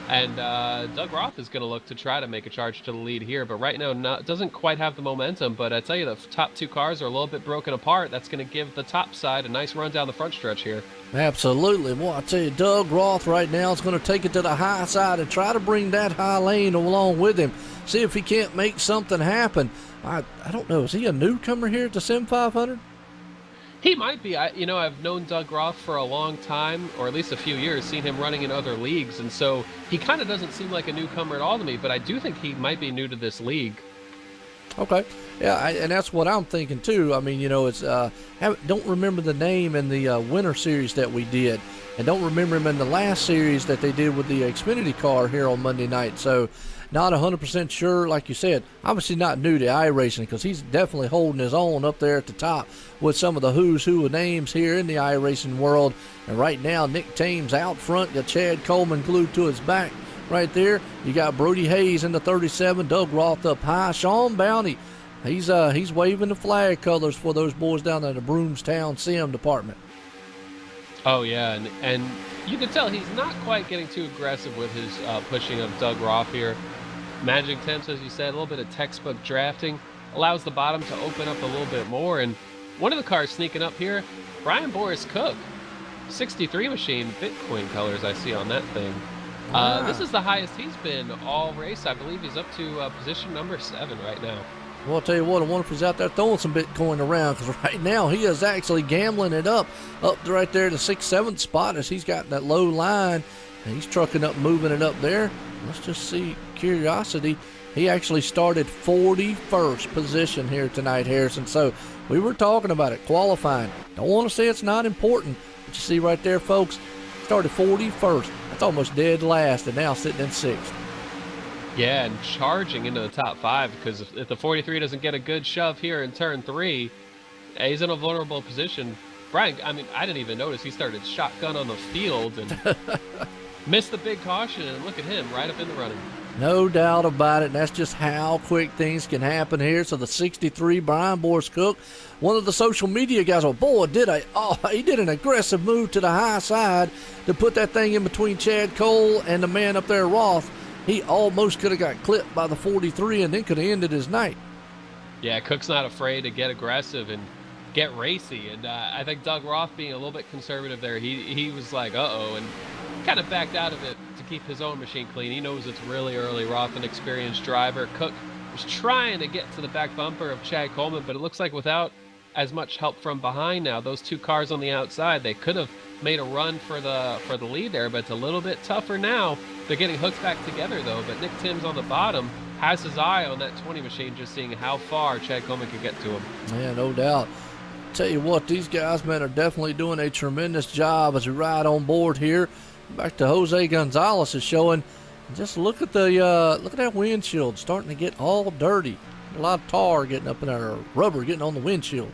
And Doug Roth is going to look to try to make a charge to the lead here, but right now doesn't quite have the momentum. But I tell you, the top two cars are a little bit broken apart. That's going to give the top side a nice run down the front stretch here. Absolutely. Well, I tell you, Doug Roth right now is going to take it to the high side and try to bring that high lane along with him. See if he can't make something happen. I don't know. Is he a newcomer here at the Sim500? He might be. I've known Doug Roth for a long time, or at least a few years, seen him running in other leagues, and so he kind of doesn't seem like a newcomer at all to me, but I do think he might be new to this league. Okay. Yeah, and that's what I'm thinking too. I mean, it's don't remember the name in the winter series that we did, and don't remember him in the last series that they did with the Xfinity car here on Monday night. So not 100% sure, like you said. Obviously not new to iRacing because he's definitely holding his own up there at the top with some of the who's who of names here in the iRacing world. And right now, Nick Thames out front, got Chad Coleman glued to his back right there. You got Brody Hayes in the 37, Doug Roth up high. Sean Bounty, he's waving the flag colors for those boys down in the Broomstown Sim department. Oh, yeah, and you can tell he's not quite getting too aggressive with his pushing of Doug Roth here. Managing temps, as you said, a little bit of textbook drafting, allows the bottom to open up a little bit more. And one of the cars sneaking up here, Brian Boris Cook, 63 machine, Bitcoin colors I see on that thing. Wow. This is the highest he's been all race. I believe he's up to position number 7 right now. Well, I'll tell you what, I wonder if he's out there throwing some Bitcoin around, because right now he is actually gambling it up right there to 6th, 7th spot as he's got that low line, and he's trucking up, moving it up there. Let's just see, curiosity, he actually started 41st position here tonight, Harrison. So we were talking about it, qualifying. Don't want to say it's not important, but you see right there, folks, started 41st. That's almost dead last, and now sitting in 6th. Yeah, and charging into the top 5, because if the 43 doesn't get a good shove here in turn 3, he's in a vulnerable position. Brian, I didn't even notice he started shotgun on the field and missed the big caution, and look at him, right up in the running. No doubt about it, and that's just how quick things can happen here. So the 63, Brian Boris Cook, one of the social media guys, he did an aggressive move to the high side to put that thing in between Chad Cole and the man up there, Roth. He almost could have got clipped by the 43 and then could have ended his night. Yeah, Cook's not afraid to get aggressive and get racy, and I think Doug Roth being a little bit conservative there, he was like, uh-oh, and kind of backed out of it to keep his own machine clean. He knows it's really early. Roth, an experienced driver. Cook was trying to get to the back bumper of Chad Coleman, but it looks like without as much help from behind now, those two cars on the outside, they could have made a run for the lead there, but it's a little bit tougher now. They're getting hooked back together, though, but Nick Timms on the bottom has his eye on that 20 machine, just seeing how far Chad Coleman can get to him. Yeah, no doubt. Tell you what, these guys, man, are definitely doing a tremendous job as we ride on board here. Back to Jose Gonzalez is showing. Just look at that windshield starting to get all dirty. A lot of tar getting up in there, or rubber getting on the windshield.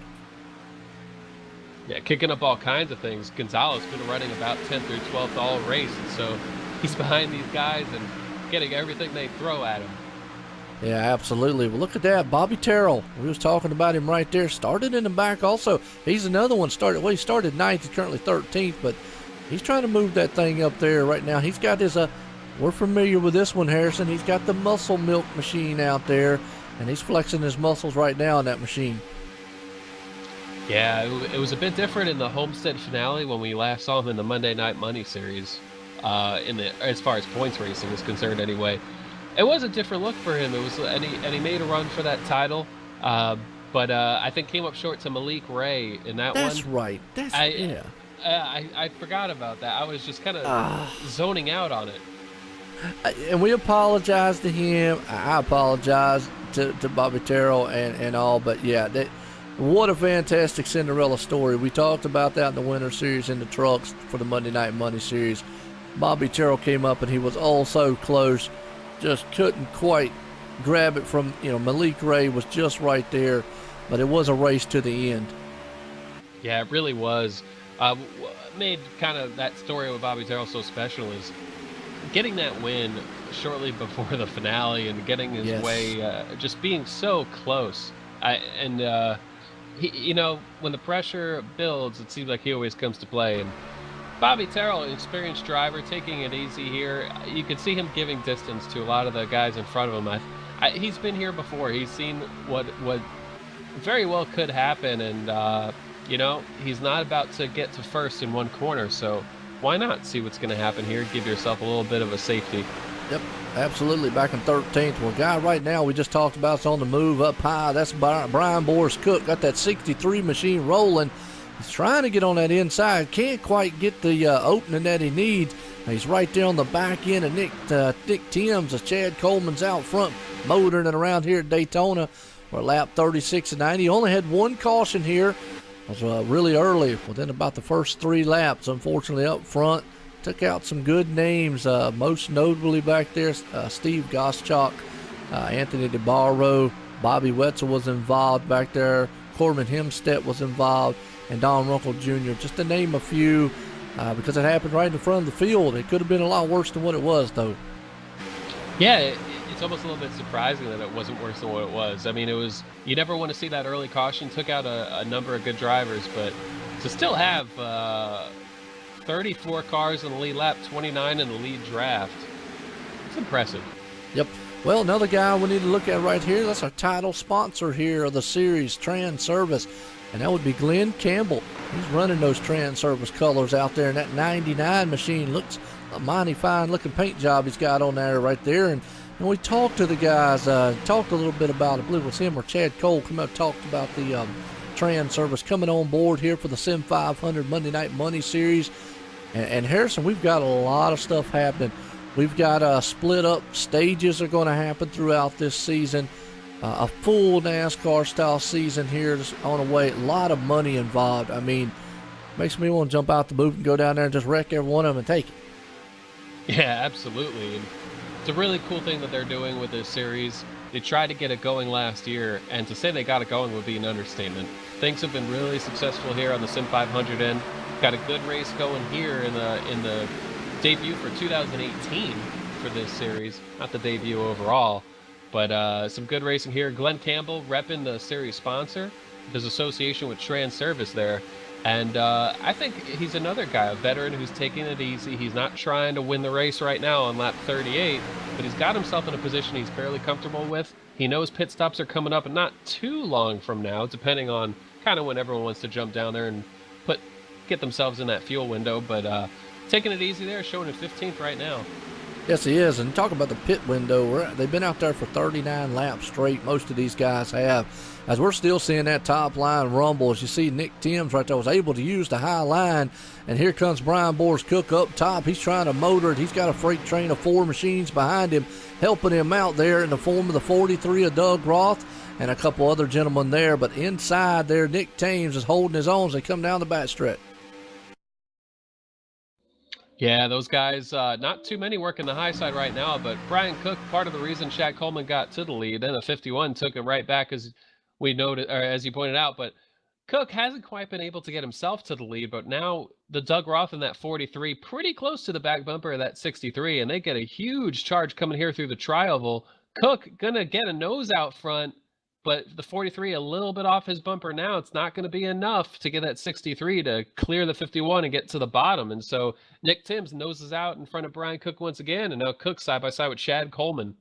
Yeah, kicking up all kinds of things. Gonzalez been running about 10th through 12th all race, and so he's behind these guys and getting everything they throw at him. Yeah, absolutely. Well, look at that. Bobby Terrell. We was talking about him right there. Started in the back also. He's another one. He started 9th. He's currently 13th, but he's trying to move that thing up there right now. He's got his, we're familiar with this one, Harrison. He's got the muscle milk machine out there, and he's flexing his muscles right now in that machine. Yeah, it was a bit different in the Homestead finale when we last saw him in the Monday Night Money series, as far as points racing is concerned anyway. It was a different look for him. It was, and he made a run for that title. but I think came up short to Malik Ray in that one. That's right. That's I, yeah. I forgot about that. I was just kind of zoning out on it. And we apologize to him. I apologize to Bobby Terrell and all. But yeah, what a fantastic Cinderella story. We talked about that in the Winter Series in the trucks for the Monday Night Money Series. Bobby Terrell came up and he was oh so close, just couldn't quite grab it from, Malik Ray was just right there, but it was a race to the end. Yeah, it really was. What made kind of that story with Bobby Terrell so special is getting that win shortly before the finale and getting his way, just being so close. He, when the pressure builds, it seems like he always comes to play. And Bobby Terrell, an experienced driver, taking it easy here. You could see him giving distance to a lot of the guys in front of him. He's been here before. He's seen what very well could happen, and he's not about to get to first in one corner. So why not see what's going to happen here? Give yourself a little bit of a safety. Yep, absolutely. Back in 13th. Well, guy right now we just talked about is on the move up high. That's Brian Boris Cook. Got that 63 machine rolling. He's trying to get on that inside. Can't quite get the opening that he needs. He's right there on the back end of Nick Timms as Chad Coleman's out front, motoring it around here at Daytona. We're lap 36 and 90. He only had one caution here. It was really early, within about the first 3 laps, unfortunately, up front. Took out some good names, most notably back there, Steve Goschalk, Anthony DeBarro, Bobby Wetzel was involved back there, Corbin Hemstedt was involved, and Don Runkle Jr., just to name a few, because it happened right in front of the field. It could have been a lot worse than what it was, though. Yeah, it's almost a little bit surprising that it wasn't worse than what it was. I mean, you never want to see that early caution. Took out a number of good drivers, but to still have 34 cars in the lead lap, 29 in the lead draft, it's impressive. Yep. Well, another guy we need to look at right here, that's our title sponsor here of the series, Transervice, and that would be Glenn Campbell. He's running those Transervice colors out there, and that 99 machine looks a mighty fine looking paint job he's got on there right there. And we talked to the guys, talked a little bit about it. I believe it was him or Chad Cole come up, talked about the Transervice coming on board here for the Sim500 Monday Night Money Series. And Harrison, we've got a lot of stuff happening. We've got split up stages are going to happen throughout this season. A full NASCAR style season here on the way. A lot of money involved. I mean, makes me want to jump out the booth and go down there and just wreck every one of them and take it. Yeah, absolutely. And it's a really cool thing that they're doing with this series. They tried to get it going last year, and to say they got it going would be an understatement. Things have been really successful here on the Sim500 end. Got a good race going here in the debut for 2018 for this series. Not the debut overall, but some good racing here. Glenn Campbell repping the series sponsor, his association with Transervice there. And I think he's another guy, a veteran who's taking it easy. He's not trying to win the race right now on lap 38, but he's got himself in a position he's fairly comfortable with. He knows pit stops are coming up not too long from now, depending on kind of when everyone wants to jump down there and get themselves in that fuel window. But taking it easy there, showing in 15th right now. Yes, he is. And talk about the pit window. They've been out there for 39 laps straight. Most of these guys have. As we're still seeing that top line rumble, as you see Nick Timms right there was able to use the high line. And here comes Brian Boris Cook up top. He's trying to motor it. He's got a freight train of 4 machines behind him, helping him out there in the form of the 43 of Doug Roth and a couple other gentlemen there. But inside there, Nick Timms is holding his own as they come down the backstretch. Yeah, those guys, not too many working the high side right now, but Brian Cook, part of the reason Chad Coleman got to the lead, then the 51 took him right back as we noted, or as you pointed out, but Cook hasn't quite been able to get himself to the lead, but now the Doug Roth in that 43, pretty close to the back bumper of that 63, and they get a huge charge coming here through the tri-oval. Cook gonna get a nose out front, but the 43 a little bit off his bumper now. It's not going to be enough to get that 63 to clear the 51 and get to the bottom. And so Nick Timms noses out in front of Brian Cook once again, and now Cook side by side with Chad Coleman.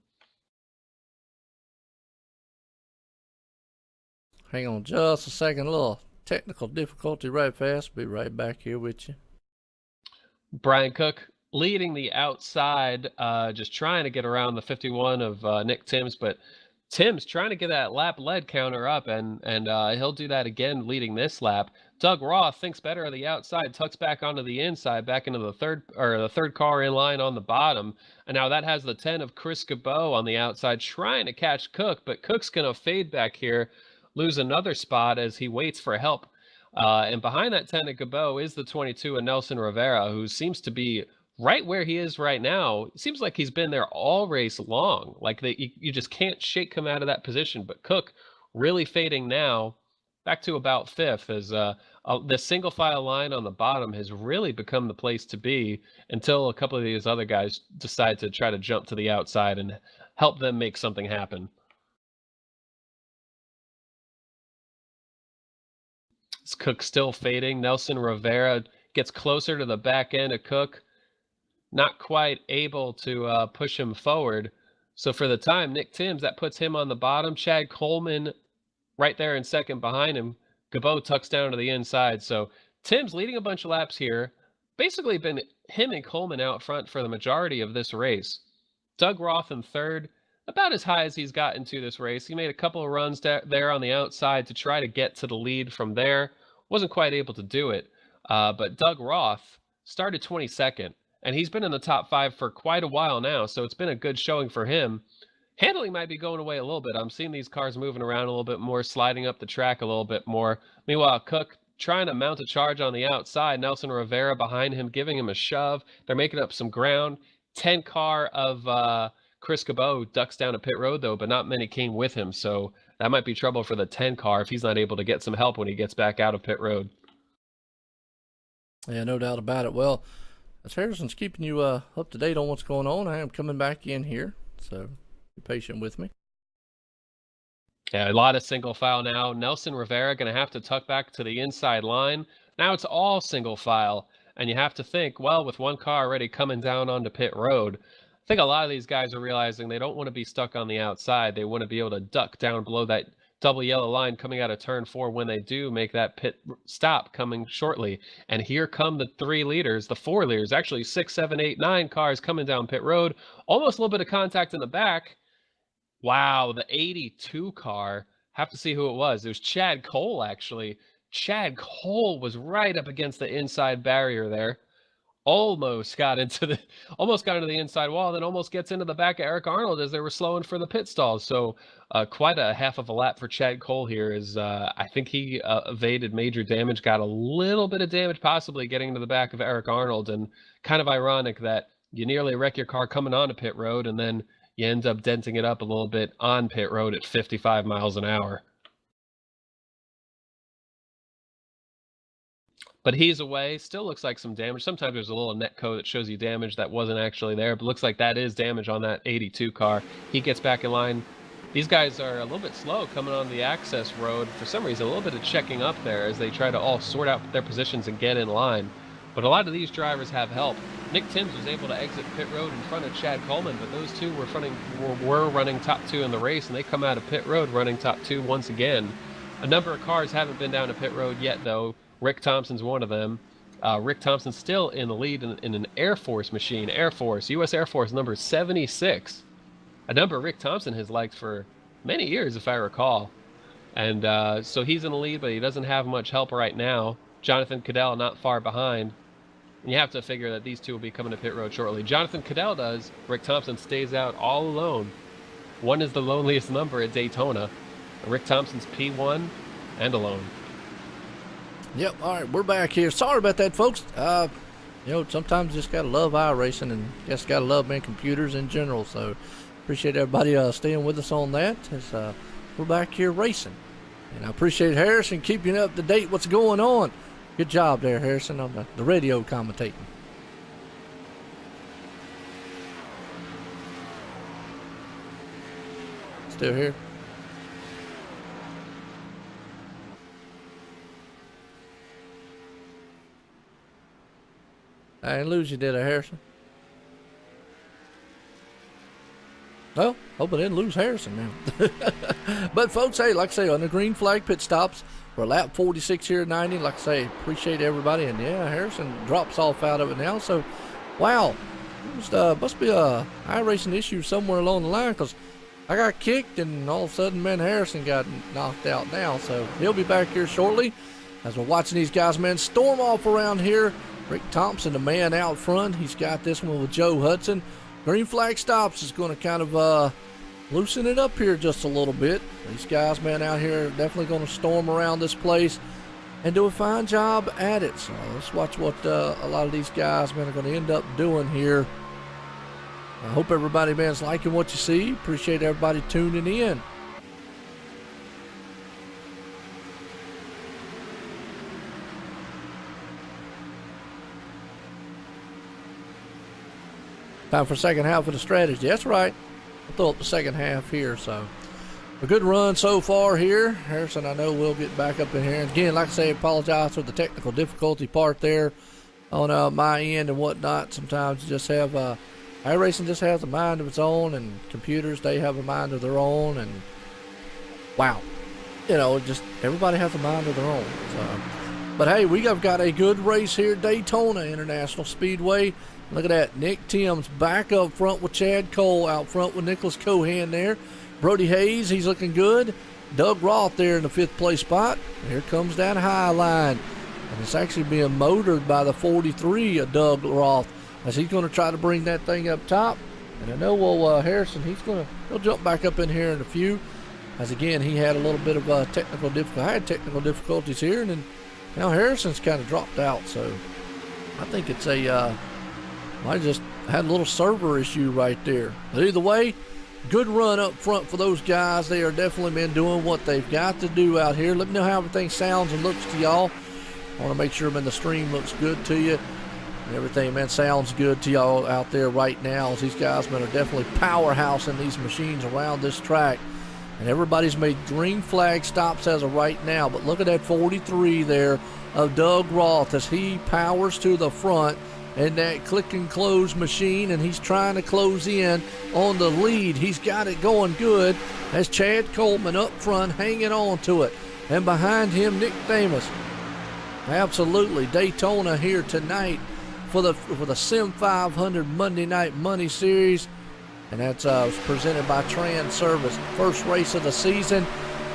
Hang on just a second. A little technical difficulty right fast. Be right back here with you. Brian Cook leading the outside, just trying to get around the 51 of Nick Timms, but Tim's trying to get that lap lead counter up, and he'll do that again leading this lap. Doug Roth thinks better of the outside, tucks back onto the inside, back into the third car in line on the bottom. And now that has the 10 of Chris Cabot on the outside trying to catch Cook, but Cook's going to fade back here, lose another spot as he waits for help. And behind that 10 of Cabot is the 22 of Nelson Rivera, who seems to be right where he is right now. It seems like he's been there all race long. Like you just can't shake him out of that position. But Cook really fading now, back to about fifth, as the single file line on the bottom has really become the place to be until a couple of these other guys decide to try to jump to the outside and help them make something happen. It's Cook still fading. Nelson Rivera gets closer to the back end of Cook. Not quite able to push him forward. So for the time, Nick Timms, that puts him on the bottom. Chad Coleman right there in second behind him. Cabot tucks down to the inside. So Timms leading a bunch of laps here. Basically been him and Coleman out front for the majority of this race. Doug Roth in third, about as high as he's gotten to this race. He made a couple of runs there on the outside to try to get to the lead from there. Wasn't quite able to do it. But Doug Roth started 22nd. And he's been in the top 5 for quite a while now, so it's been a good showing for him. Handling might be going away a little bit. I'm seeing these cars moving around a little bit more, sliding up the track a little bit more. Meanwhile, Cook trying to mount a charge on the outside. Nelson Rivera behind him, giving him a shove. They're making up some ground. 10 car of Chris Cabot ducks down a pit road, though, but not many came with him, so that might be trouble for the 10 car if he's not able to get some help when he gets back out of pit road. Yeah, no doubt about it. Well, as Harrison's keeping you up to date on what's going on, I am coming back in here, so be patient with me. Yeah, a lot of single file now. Nelson Rivera going to have to tuck back to the inside line. Now it's all single file, and you have to think, well, with one car already coming down onto pit road, I think a lot of these guys are realizing they don't want to be stuck on the outside. They want to be able to duck down below that double yellow line coming out of turn 4 when they do make that pit stop coming shortly. And here come the 4 leaders, actually 6, 7, 8, 9 cars coming down pit road. Almost a little bit of contact in the back. Wow, the 82 car. Have to see who it was. It was Chad Cole, actually. Chad Cole was right up against the inside barrier there. Almost got into the inside wall, then almost gets into the back of Eric Arnold as they were slowing for the pit stalls. So quite a half of a lap for Chad Cole here. I think he evaded major damage, got a little bit of damage possibly getting into the back of Eric Arnold, and kind of ironic that you nearly wreck your car coming onto pit road and then you end up denting it up a little bit on pit road at 55 miles an hour. But he's away. Still looks like some damage. Sometimes there's a little netco that shows you damage that wasn't actually there, but looks like that is damage on that 82 car. He gets back in line. These guys are a little bit slow coming on the access road. For some reason, a little bit of checking up there as they try to all sort out their positions and get in line. But a lot of these drivers have help. Nick Timms was able to exit pit road in front of Chad Coleman, but those two were running top 2 in the race, and they come out of pit road running top 2 once again. A number of cars haven't been down to pit road yet, though. Rick Thompson's one of them. Rick Thompson's still in the lead in an Air Force machine. U.S. Air Force number 76. A number Rick Thompson has liked for many years, if I recall. And so he's in the lead, but he doesn't have much help right now. Jonathan Cadell not far behind. And you have to figure that these two will be coming to pit road shortly. Jonathan Cadell does. Rick Thompson stays out all alone. 1 is the loneliest number at Daytona. Rick Thompson's P1 and alone. Yep, all right, we're back here. Sorry about that, folks. Sometimes you just got to love iRacing and just got to love man computers in general. So appreciate everybody staying with us on that as we're back here racing. And I appreciate Harrison keeping up to date what's going on. Good job there, Harrison, on the radio commentating. Still here? I didn't lose you, did I, Harrison? Well, hope I didn't lose Harrison now. But folks, hey, like I say, on the green flag pit stops, we're lap 46 here at 90. Like I say, appreciate everybody. And yeah, Harrison drops off out of it now. So, wow, must be a iRacing issue somewhere along the line, because I got kicked, and all of a sudden Ben Harrison got knocked out now. So he'll be back here shortly as we're watching these guys, man, storm off around here. Rick Thompson, the man out front. He's got this one with Joe Hudson. Green flag stops is going to kind of loosen it up here just a little bit. These guys, man, out here are definitely going to storm around this place and do a fine job at it. So let's watch what a lot of these guys, man, are going to end up doing here. I hope everybody, man, is liking what you see. Appreciate everybody tuning in. Time for second half of the strategy. That's right. I'll throw up the second half here. So a good run so far here. Harrison, I know we'll get back up in here. And again, like I say, apologize for the technical difficulty part there on my end and whatnot. Sometimes you just have iRacing just has a mind of its own, and computers, they have a mind of their own, and wow, you know, just everybody has a mind of their own. So, but hey, we have got a good race here, Daytona International Speedway. Look at that, Nick Timms back up front with Chad Cole, out front with Nicholas Cohan there. Brody Hayes, he's looking good. Doug Roth there in the 5th place spot. And here comes that high line, and it's actually being motored by the 43 of Doug Roth, as he's going to try to bring that thing up top. And I know, well, Harrison, he'll jump back up in here in a few, as again, he had a little bit of technical difficulty. I had technical difficulties here, and then now Harrison's kind of dropped out. So I think it's I just had a little server issue right there. But either way, good run up front for those guys. They are definitely been doing what they've got to do out here. Let me know how everything sounds and looks to y'all. I want to make sure, man, the stream looks good to you. Everything, man, sounds good to y'all out there right now, as these guys, man, are definitely powerhousing these machines around this track. And everybody's made green flag stops as of right now. But look at that 43 there of Doug Roth as he powers to the front in that click and close machine, and he's trying to close in on the lead. He's got it going good as Chad Coleman up front hanging on to it. And behind him, Nick Thamus. Absolutely, Daytona here tonight for the Sim500 Monday Night Money Series, and that's presented by Transervice. First race of the season,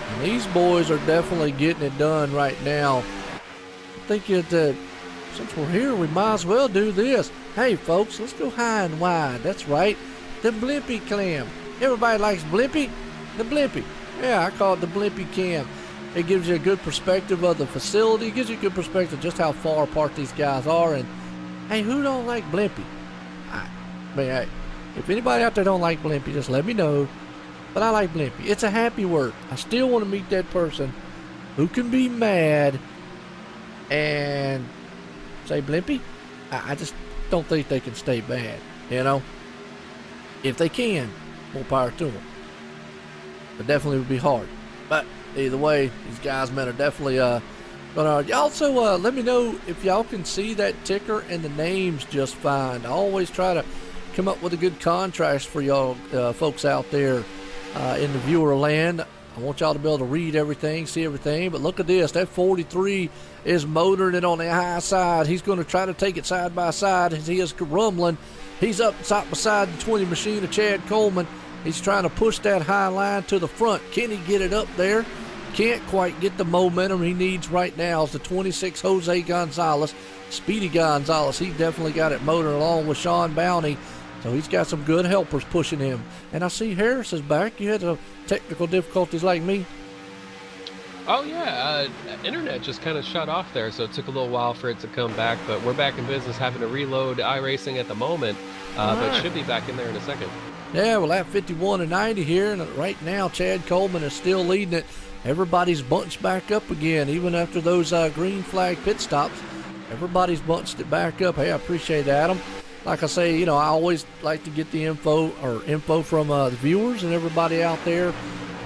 and these boys are definitely getting it done right now. I think since we're here, we might as well do this. Hey, folks, let's go high and wide. That's right, the Blimpy cam. Everybody likes Blimpy? The Blimpy. Yeah, I call it the Blimpy cam. It gives you a good perspective of the facility. It gives you a good perspective of just how far apart these guys are. And hey, who don't like Blimpy? I mean, hey, if anybody out there don't like Blimpy, just let me know. But I like Blimpy. It's a happy word. I still want to meet that person who can be mad and say Blimpy. I just don't think they can stay bad, you know? If they can, more power to them. But definitely would be hard. But either way, these guys, man, are definitely gonna. Also, let me know if y'all can see that ticker and the names just fine. I always try to come up with a good contrast for y'all folks out there in the viewer land. I want y'all to be able to read everything, see everything. But look at this. That 43 is motoring it on the high side. He's going to try to take it side by side as he is rumbling. He's up side beside the 20 machine of Chad Coleman. He's trying to push that high line to the front. Can he get it up there? Can't quite get the momentum he needs right now. Is the 26 Jose Gonzalez. Speedy Gonzalez. He definitely got it motored along with Sean Bounty. So he's got some good helpers pushing him. And I see Harris is back. You had some technical difficulties like me? Oh yeah, internet just kind of shut off there, so it took a little while for it to come back, but we're back in business, having to reload iRacing at the moment, but should be back in there in a second. Yeah, well, at 51 and 90 here, and right now Chad Coleman is still leading it. Everybody's bunched back up again, even after those green flag pit stops. Everybody's bunched it back up. Hey, I appreciate that, Adam. Like I say, you know, I always like to get the info from the viewers and everybody out there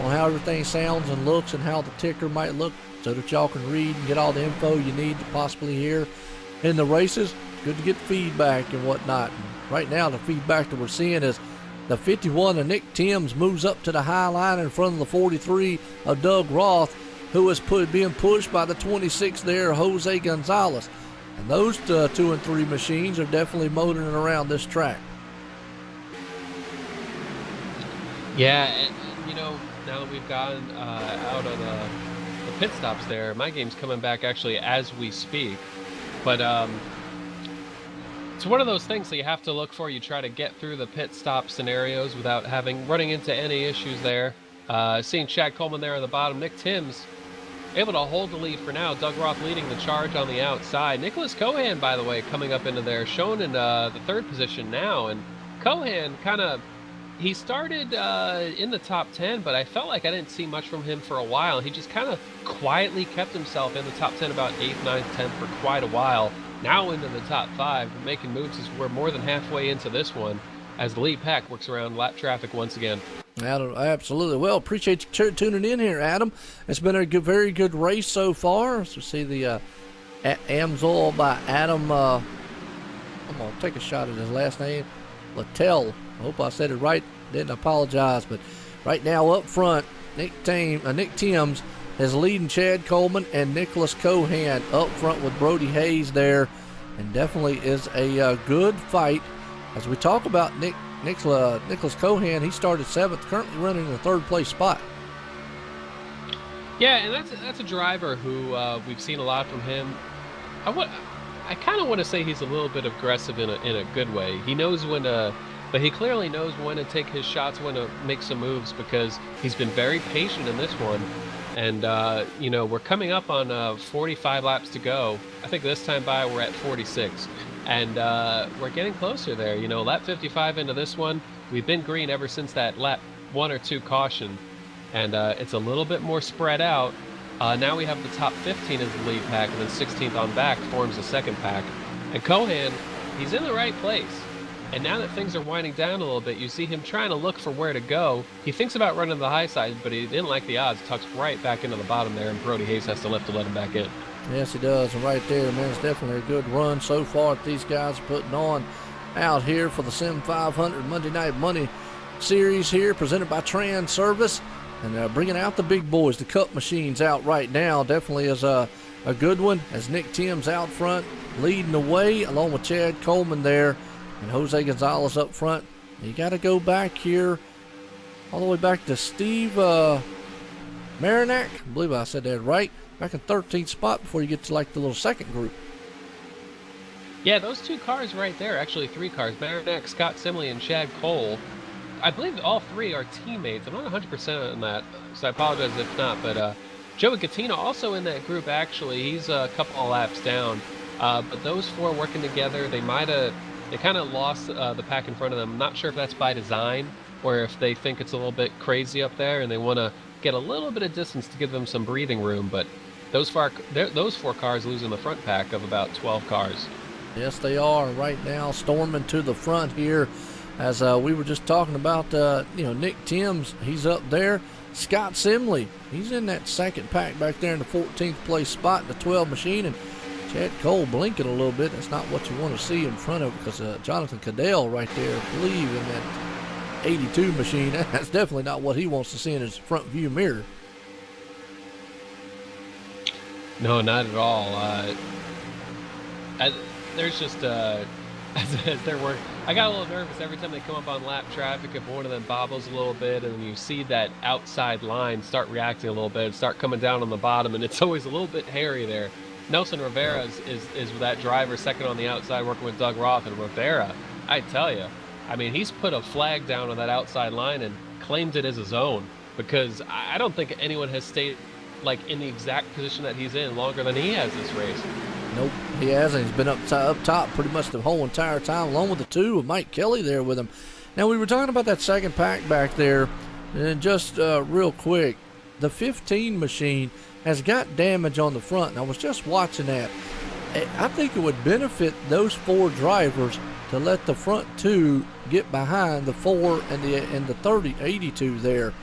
on how everything sounds and looks and how the ticker might look, so that y'all can read and get all the info you need to possibly hear in the races. Good to get feedback and whatnot. And right now, the feedback that we're seeing is the 51 of Nick Timms moves up to the high line in front of the 43 of Doug Roth, who is being pushed by the 26 there, Jose Gonzalez. And those 2 and 3 machines are definitely motoring around this track. Yeah, and now that we've gotten out of the pit stops there, my game's coming back actually as we speak. But it's one of those things that you have to look for. You try to get through the pit stop scenarios without running into any issues there. Seeing Chad Coleman there on the bottom. Nick Timms able to hold the lead for now. Doug Roth leading the charge on the outside. Nicholas Cohan, by the way, coming up into there, shown in the third position now. And Cohan he started in the top 10, but I felt like I didn't see much from him for a while. He just kind of quietly kept himself in the top 10, about 8th, 9th, 10th for quite a while. Now into the top 5, making moves as we're more than halfway into this one as the lead pack works around lap traffic once again. Adam, absolutely. Well, appreciate you tuning in here, Adam. It's been a very good race so far. So see the Amsoil by Adam. I'm going to take a shot at his last name. Littell. I hope I said it right. Didn't apologize. But right now up front, Nick Timms is leading Chad Coleman and Nicholas Cohan up front with Brody Hayes there. And definitely is a good fight. As we talk about Nicholas Cohan, he started 7th, currently running in the 3rd place spot. Yeah, and that's a driver who we've seen a lot from him. I kind of want to say he's a little bit aggressive in a good way. He knows when to, but he clearly knows when to take his shots, when to make some moves, because he's been very patient in this one. And we're coming up on 45 laps to go. I think this time by we're at 46. And we're getting closer there. Lap 55 into this one. We've been green ever since that lap 1 or 2 caution. And it's a little bit more spread out. Now we have the top 15 as the lead pack, and then 16th on back forms the second pack. And Cohan, he's in the right place. And now that things are winding down a little bit, you see him trying to look for where to go. He thinks about running to the high side, but he didn't like the odds. Tucks right back into the bottom there, and Brody Hayes has to lift to let him back in. Yes, he does. And right there, man, it's definitely a good run so far that these guys are putting on out here for the Sim500 Monday Night Money Series here, presented by Transervice. And bringing out the big boys, the cup machines out right now. Definitely is a good one, as Nick Timms out front leading the way, along with Chad Coleman there. And Jose Gonzalez up front. You got to go back here, all the way back to Steve Marinac. I believe I said that right. Back in 13th spot before you get to like the little second group. Yeah, those 2 cars right there, actually 3 cars. Marinac, Scott Simley, and Chad Cole. I believe all 3 are teammates. I'm not 100% on that, so I apologize if not. But Joey Catino also in that group, actually. He's a couple of laps down. But those 4 working together, they kind of lost the pack in front of them. I'm not sure if that's by design or if they think it's a little bit crazy up there and they want to get a little bit of distance to give them some breathing room. But those 4 cars losing the front pack of about 12 cars. Yes, they are right now storming to the front here. As we were just talking about, Nick Timms, he's up there. Scott Simley, he's in that second pack back there in the 14th place spot in the 12 machine. And Chad Cole blinking a little bit. That's not what you want to see in front of, because Jonathan Cadell right there, I believe, in that 82 machine. That's definitely not what he wants to see in his front view mirror. No, not at all. There's just as they're working, I got a little nervous every time they come up on lap traffic. If one of them bobbles a little bit, and you see that outside line start reacting a little bit, start coming down on the bottom, and it's always a little bit hairy there. Nelson Rivera is that driver second on the outside, working with Doug Roth. And Rivera, I tell you, I mean, he's put a flag down on that outside line and claimed it as his own, because I don't think anyone has stayed like in the exact position that he's in longer than he has this race. Nope, he hasn't. He's been up top pretty much the whole entire time, along with the 2 with Mike Kelly there with him. Now, we were talking about that second pack back there, and just real quick, the 15 machine has got damage on the front, and I was just watching that. I think it would benefit those 4 drivers to let the front 2 get behind the 4 and the 82 there,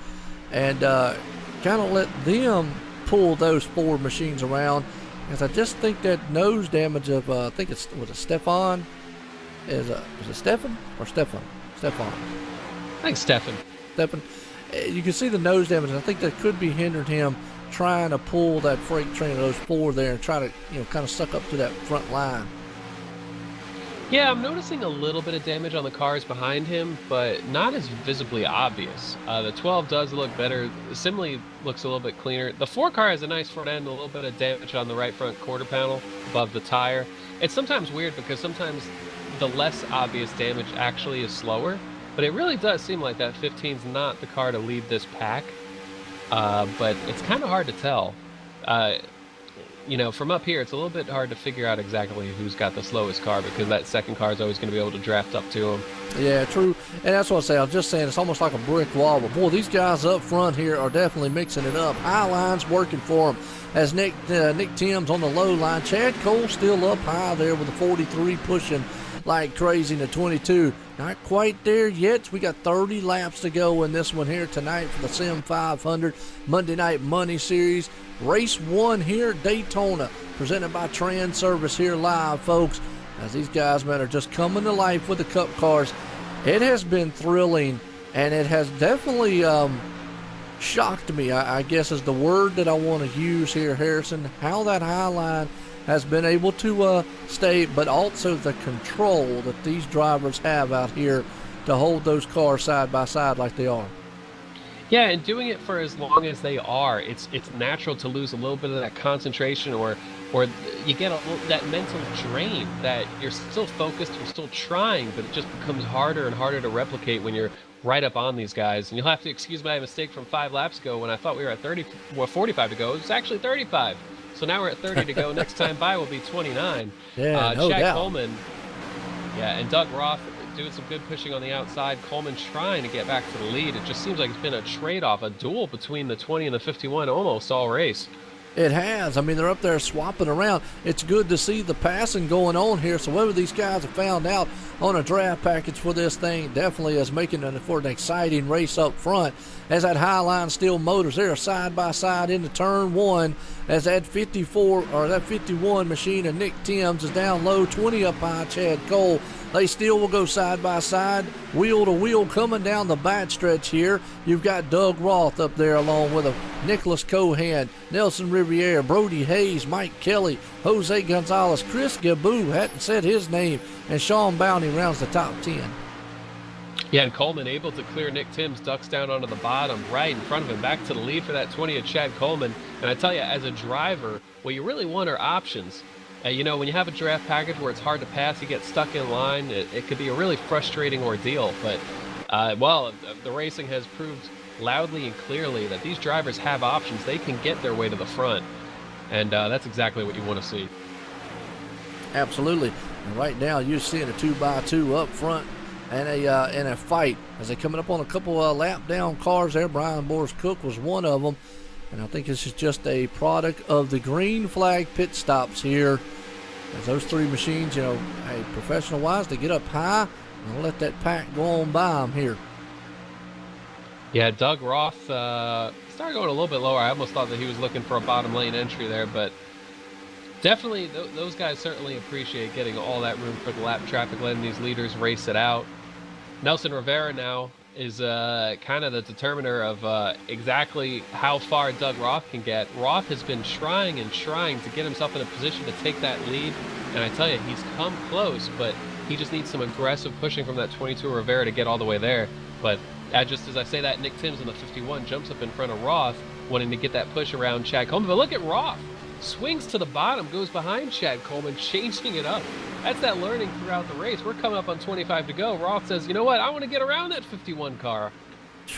and kind of let them pull those 4 machines around. Because I just think that nose damage of I think was it Stefan? Is it Stefan or Stefan? Stefan. I think Stefan. You can see the nose damage. I think that could be hindering him trying to pull that freight train of those 4 there and try to kind of suck up to that front line. Yeah, I'm noticing a little bit of damage on the cars behind him, but not as visibly obvious. The 12 does look better. Simley looks a little bit cleaner. The 4 car has a nice front end, a little bit of damage on the right front quarter panel above the tire. It's sometimes weird because sometimes the less obvious damage actually is slower, but it really does seem like that 15's not the car to lead this pack. But it's kind of hard to tell. You know, from up here, it's a little bit hard to figure out exactly who's got the slowest car because that second car is always going to be able to draft up to him. Yeah, true. And that's what I say. I was just saying it's almost like a brick wall. But, boy, these guys up front here are definitely mixing it up. High line's working for them as Nick Timms on the low line. Chad Cole still up high there with the 43 pushing like crazy in the 22. Not quite there yet. We got 30 laps to go in this one here tonight for the Sim500 Monday Night Money Series. Race 1 here at Daytona, presented by Transervice here live, folks. As these guys, man, are just coming to life with the Cup cars. It has been thrilling, and it has definitely shocked me, I guess is the word that I want to use here, Harrison, how that high line has been able to stay, but also the control that these drivers have out here to hold those cars side by side like they are. Yeah, and doing it for as long as they are, it's natural to lose a little bit of that concentration, or you get that mental drain that you're still focused, you're still trying, but it just becomes harder and harder to replicate when you're right up on these guys. And you'll have to excuse my mistake from 5 laps ago when I thought we were at 45 to go. It was actually 35. So now we're at 30 to go. Next time by will be 29. Yeah, no Chad doubt. Coleman, yeah, and Doug Roth doing some good pushing on the outside. Coleman trying to get back to the lead. It just seems like it's been a trade-off, a duel between the 20 and the 51 almost all race. It has. I mean, they're up there swapping around. It's good to see the passing going on here. So whether these guys have found out on a draft package for this thing, definitely is making it for an exciting race up front. As that high line steel motors, they're side by side into turn 1. As that 51 machine of Nick Timms is down low, 20 up high, Chad Cole. They still will go side by side, wheel to wheel, coming down the back stretch here. You've got Doug Roth up there along with Nicholas Cohan, Nelson Riviere, Brody Hayes, Mike Kelly, Jose Gonzalez, Chris Gaboo, hadn't said his name, and Sean Bounty rounds the top 10. Yeah, and Coleman able to clear Nick Timms, ducks down onto the bottom, right in front of him, back to the lead for that 20 of Chad Coleman. And I tell you, as a driver, what you really want are options. You know, when you have a draft package where it's hard to pass, you get stuck in line, it could be a really frustrating ordeal. But, well, the racing has proved loudly and clearly that these drivers have options. They can get their way to the front. And that's exactly what you want to see. Absolutely. And right now, you're seeing a 2x2 up front and a fight as they're coming up on a couple lap down cars there. Brian Boris Cook was one of them. And I think this is just a product of the green flag pit stops here. As those 3 machines, you know, hey, professional-wise, they get up high and let that pack go on by them here. Yeah, Doug Roth started going a little bit lower. I almost thought that he was looking for a bottom lane entry there, but definitely those guys certainly appreciate getting all that room for the lap traffic, letting these leaders race it out. Nelson Rivera now is kind of the determiner of exactly how far Doug Roth can get. Roth has been trying and trying to get himself in a position to take that lead, and I tell you, he's come close, but he just needs some aggressive pushing from that 22 Rivera to get all the way there. But just as I say that, Nick Timms in the 51 jumps up in front of Roth, wanting to get that push around Chad Coleman. But look at Roth. Swings to the bottom, goes behind Chad Coleman, changing it up. That's that learning throughout the race. We're coming up on 25 to go. Roth says, you know what? I want to get around that 51 car.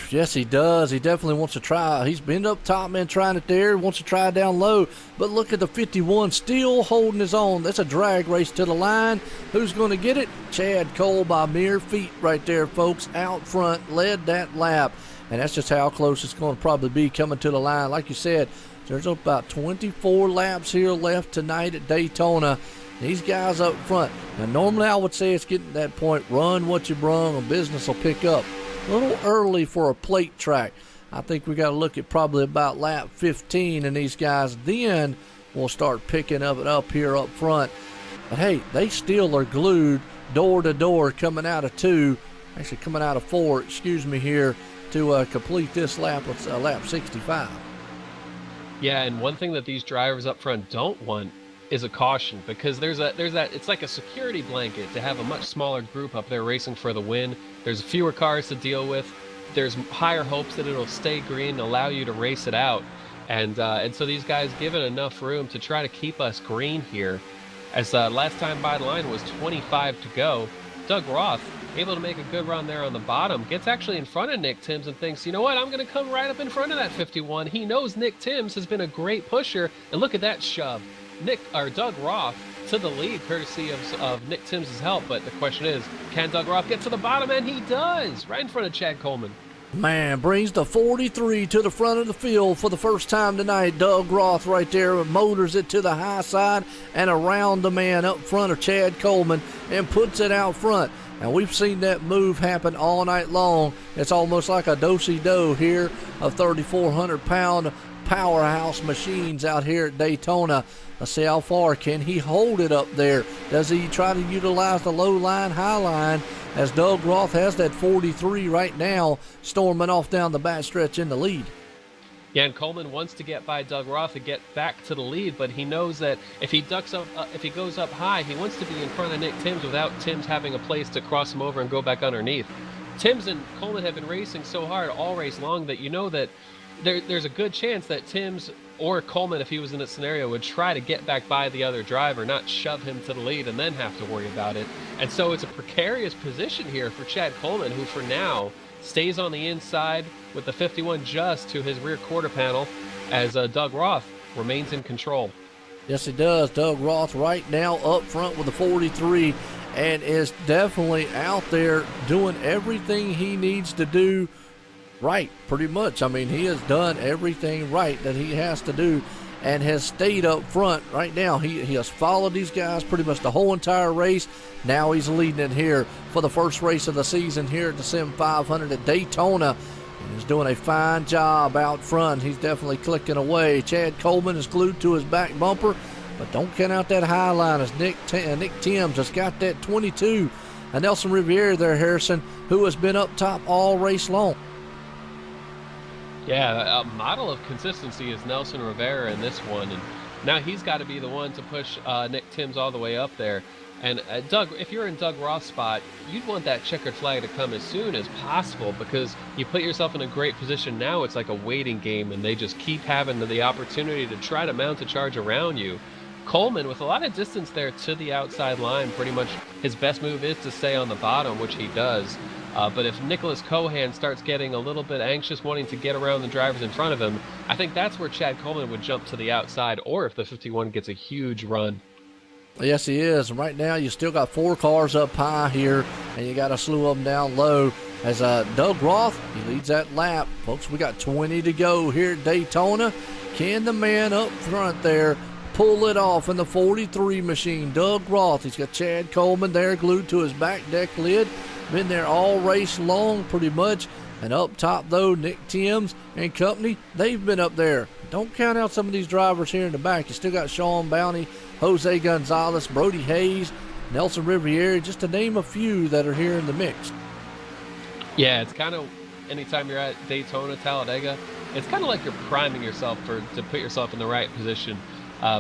Yes, he does. He definitely wants to try. He's been up top, man, trying it there. Wants to try down low. But look at the 51 still holding his own. That's a drag race to the line. Who's going to get it? Chad Cole by mere feet right there, folks. Out front, led that lap. And that's just how close it's going to probably be coming to the line. Like you said, there's about 24 laps here left tonight at Daytona. These guys up front. Now, normally I would say it's getting to that point, run what you brung, and business will pick up. A little early for a plate track. I think we got to look at probably about lap 15, and these guys then will start picking it up here up front. But, hey, they still are glued door to door coming out of 2, actually coming out of 4, excuse me, here to complete this lap. It's lap 65. Yeah, and one thing that these drivers up front don't want is a caution, because there's that it's like a security blanket to have a much smaller group up there racing for the win. There's fewer cars to deal with. There's higher hopes that it'll stay green and allow you to race it out. And so these guys give it enough room to try to keep us green here. As last time by the line was 25 to go. Doug Roth able to make a good run there on the bottom, gets actually in front of Nick Timms and thinks, you know what, I'm going to come right up in front of that 51. He knows Nick Timms has been a great pusher, and look at that shove. Doug Roth to the lead, courtesy of Nick Timms' help. But the question is, can Doug Roth get to the bottom? And he does, right in front of Chad Coleman. Man, brings the 43 to the front of the field for the first time tonight. Doug Roth right there motors it to the high side and around the man up front of Chad Coleman and puts it out front. And we've seen that move happen all night long. It's almost like a do-si-do here of 3,400-pound powerhouse machines out here at Daytona. Let's see how far can he hold it up there. Does he try to utilize the low line, high line, as Doug Roth has that 43 right now storming off down the backstretch in the lead. Yeah, and Coleman wants to get by Doug Roth to get back to the lead, but he knows that if he ducks up, if he goes up high, he wants to be in front of Nick Timms without Timms having a place to cross him over and go back underneath. Timms and Coleman have been racing so hard all race long that you know that there's a good chance that Timms or Coleman, if he was in that scenario, would try to get back by the other driver, not shove him to the lead and then have to worry about it. And so it's a precarious position here for Chad Coleman, who for now stays on the inside with the 51 just to his rear quarter panel, as Doug Roth remains in control. Yes, he does. Doug Roth right now up front with the 43 and is definitely out there doing everything he needs to do right, pretty much. I mean, he has done everything right that he has to do and has stayed up front right now. He has followed these guys pretty much the whole entire race. Now he's leading it here for the first race of the season here at the Sim500 at Daytona. And he's doing a fine job out front. He's definitely clicking away. Chad Coleman is glued to his back bumper, but don't count out that high line as Nick Timms has got that 22. And Nelson Riviera there, Harrison, who has been up top all race long. Yeah, a model of consistency is Nelson Rivera in this one, and now he's got to be the one to push Nick Timms all the way up there. And Doug, if you're in Doug Roth's spot, you'd want that checkered flag to come as soon as possible, because you put yourself in a great position now. It's like a waiting game, and they just keep having the opportunity to try to mount a charge around you. Coleman, with a lot of distance there to the outside line, pretty much his best move is to stay on the bottom, which he does. But if Nicholas Cohan starts getting a little bit anxious, wanting to get around the drivers in front of him, I think that's where Chad Coleman would jump to the outside, or if the 51 gets a huge run. Yes, he is. Right now, you still got 4 cars up high here, and you got a slew of them down low. As Doug Roth, he leads that lap. Folks, we got 20 to go here at Daytona. Can the man up front there pull it off in the 43 machine? Doug Roth, he's got Chad Coleman there glued to his back deck lid. Been there all race long pretty much. And up top, though, Nick Timms and company, they've been up there. Don't count out some of these drivers here in the back. You still got Sean Bounty, Jose Gonzalez, Brody Hayes, Nelson Riviera, just to name a few that are here in the mix. Yeah, it's kind of, anytime you're at Daytona, Talladega, it's kind of like you're priming yourself to put yourself in the right position,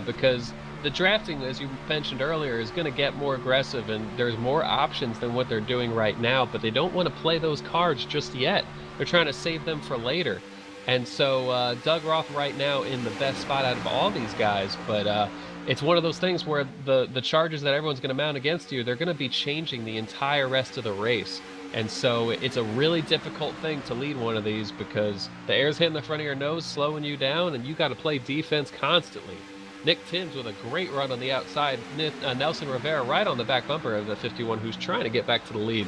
because the drafting, as you mentioned earlier, is going to get more aggressive, and there's more options than what they're doing right now, but they don't want to play those cards just yet. They're trying to save them for later. And so Doug Roth right now in the best spot out of all these guys, but it's one of those things where the charges that everyone's going to mount against you, they're going to be changing the entire rest of the race. And so it's a really difficult thing to lead one of these, because the air's hitting the front of your nose, slowing you down, and you got to play defense constantly. Nick Timms with a great run on the outside. Nelson Rivera right on the back bumper of the 51, who's trying to get back to the lead.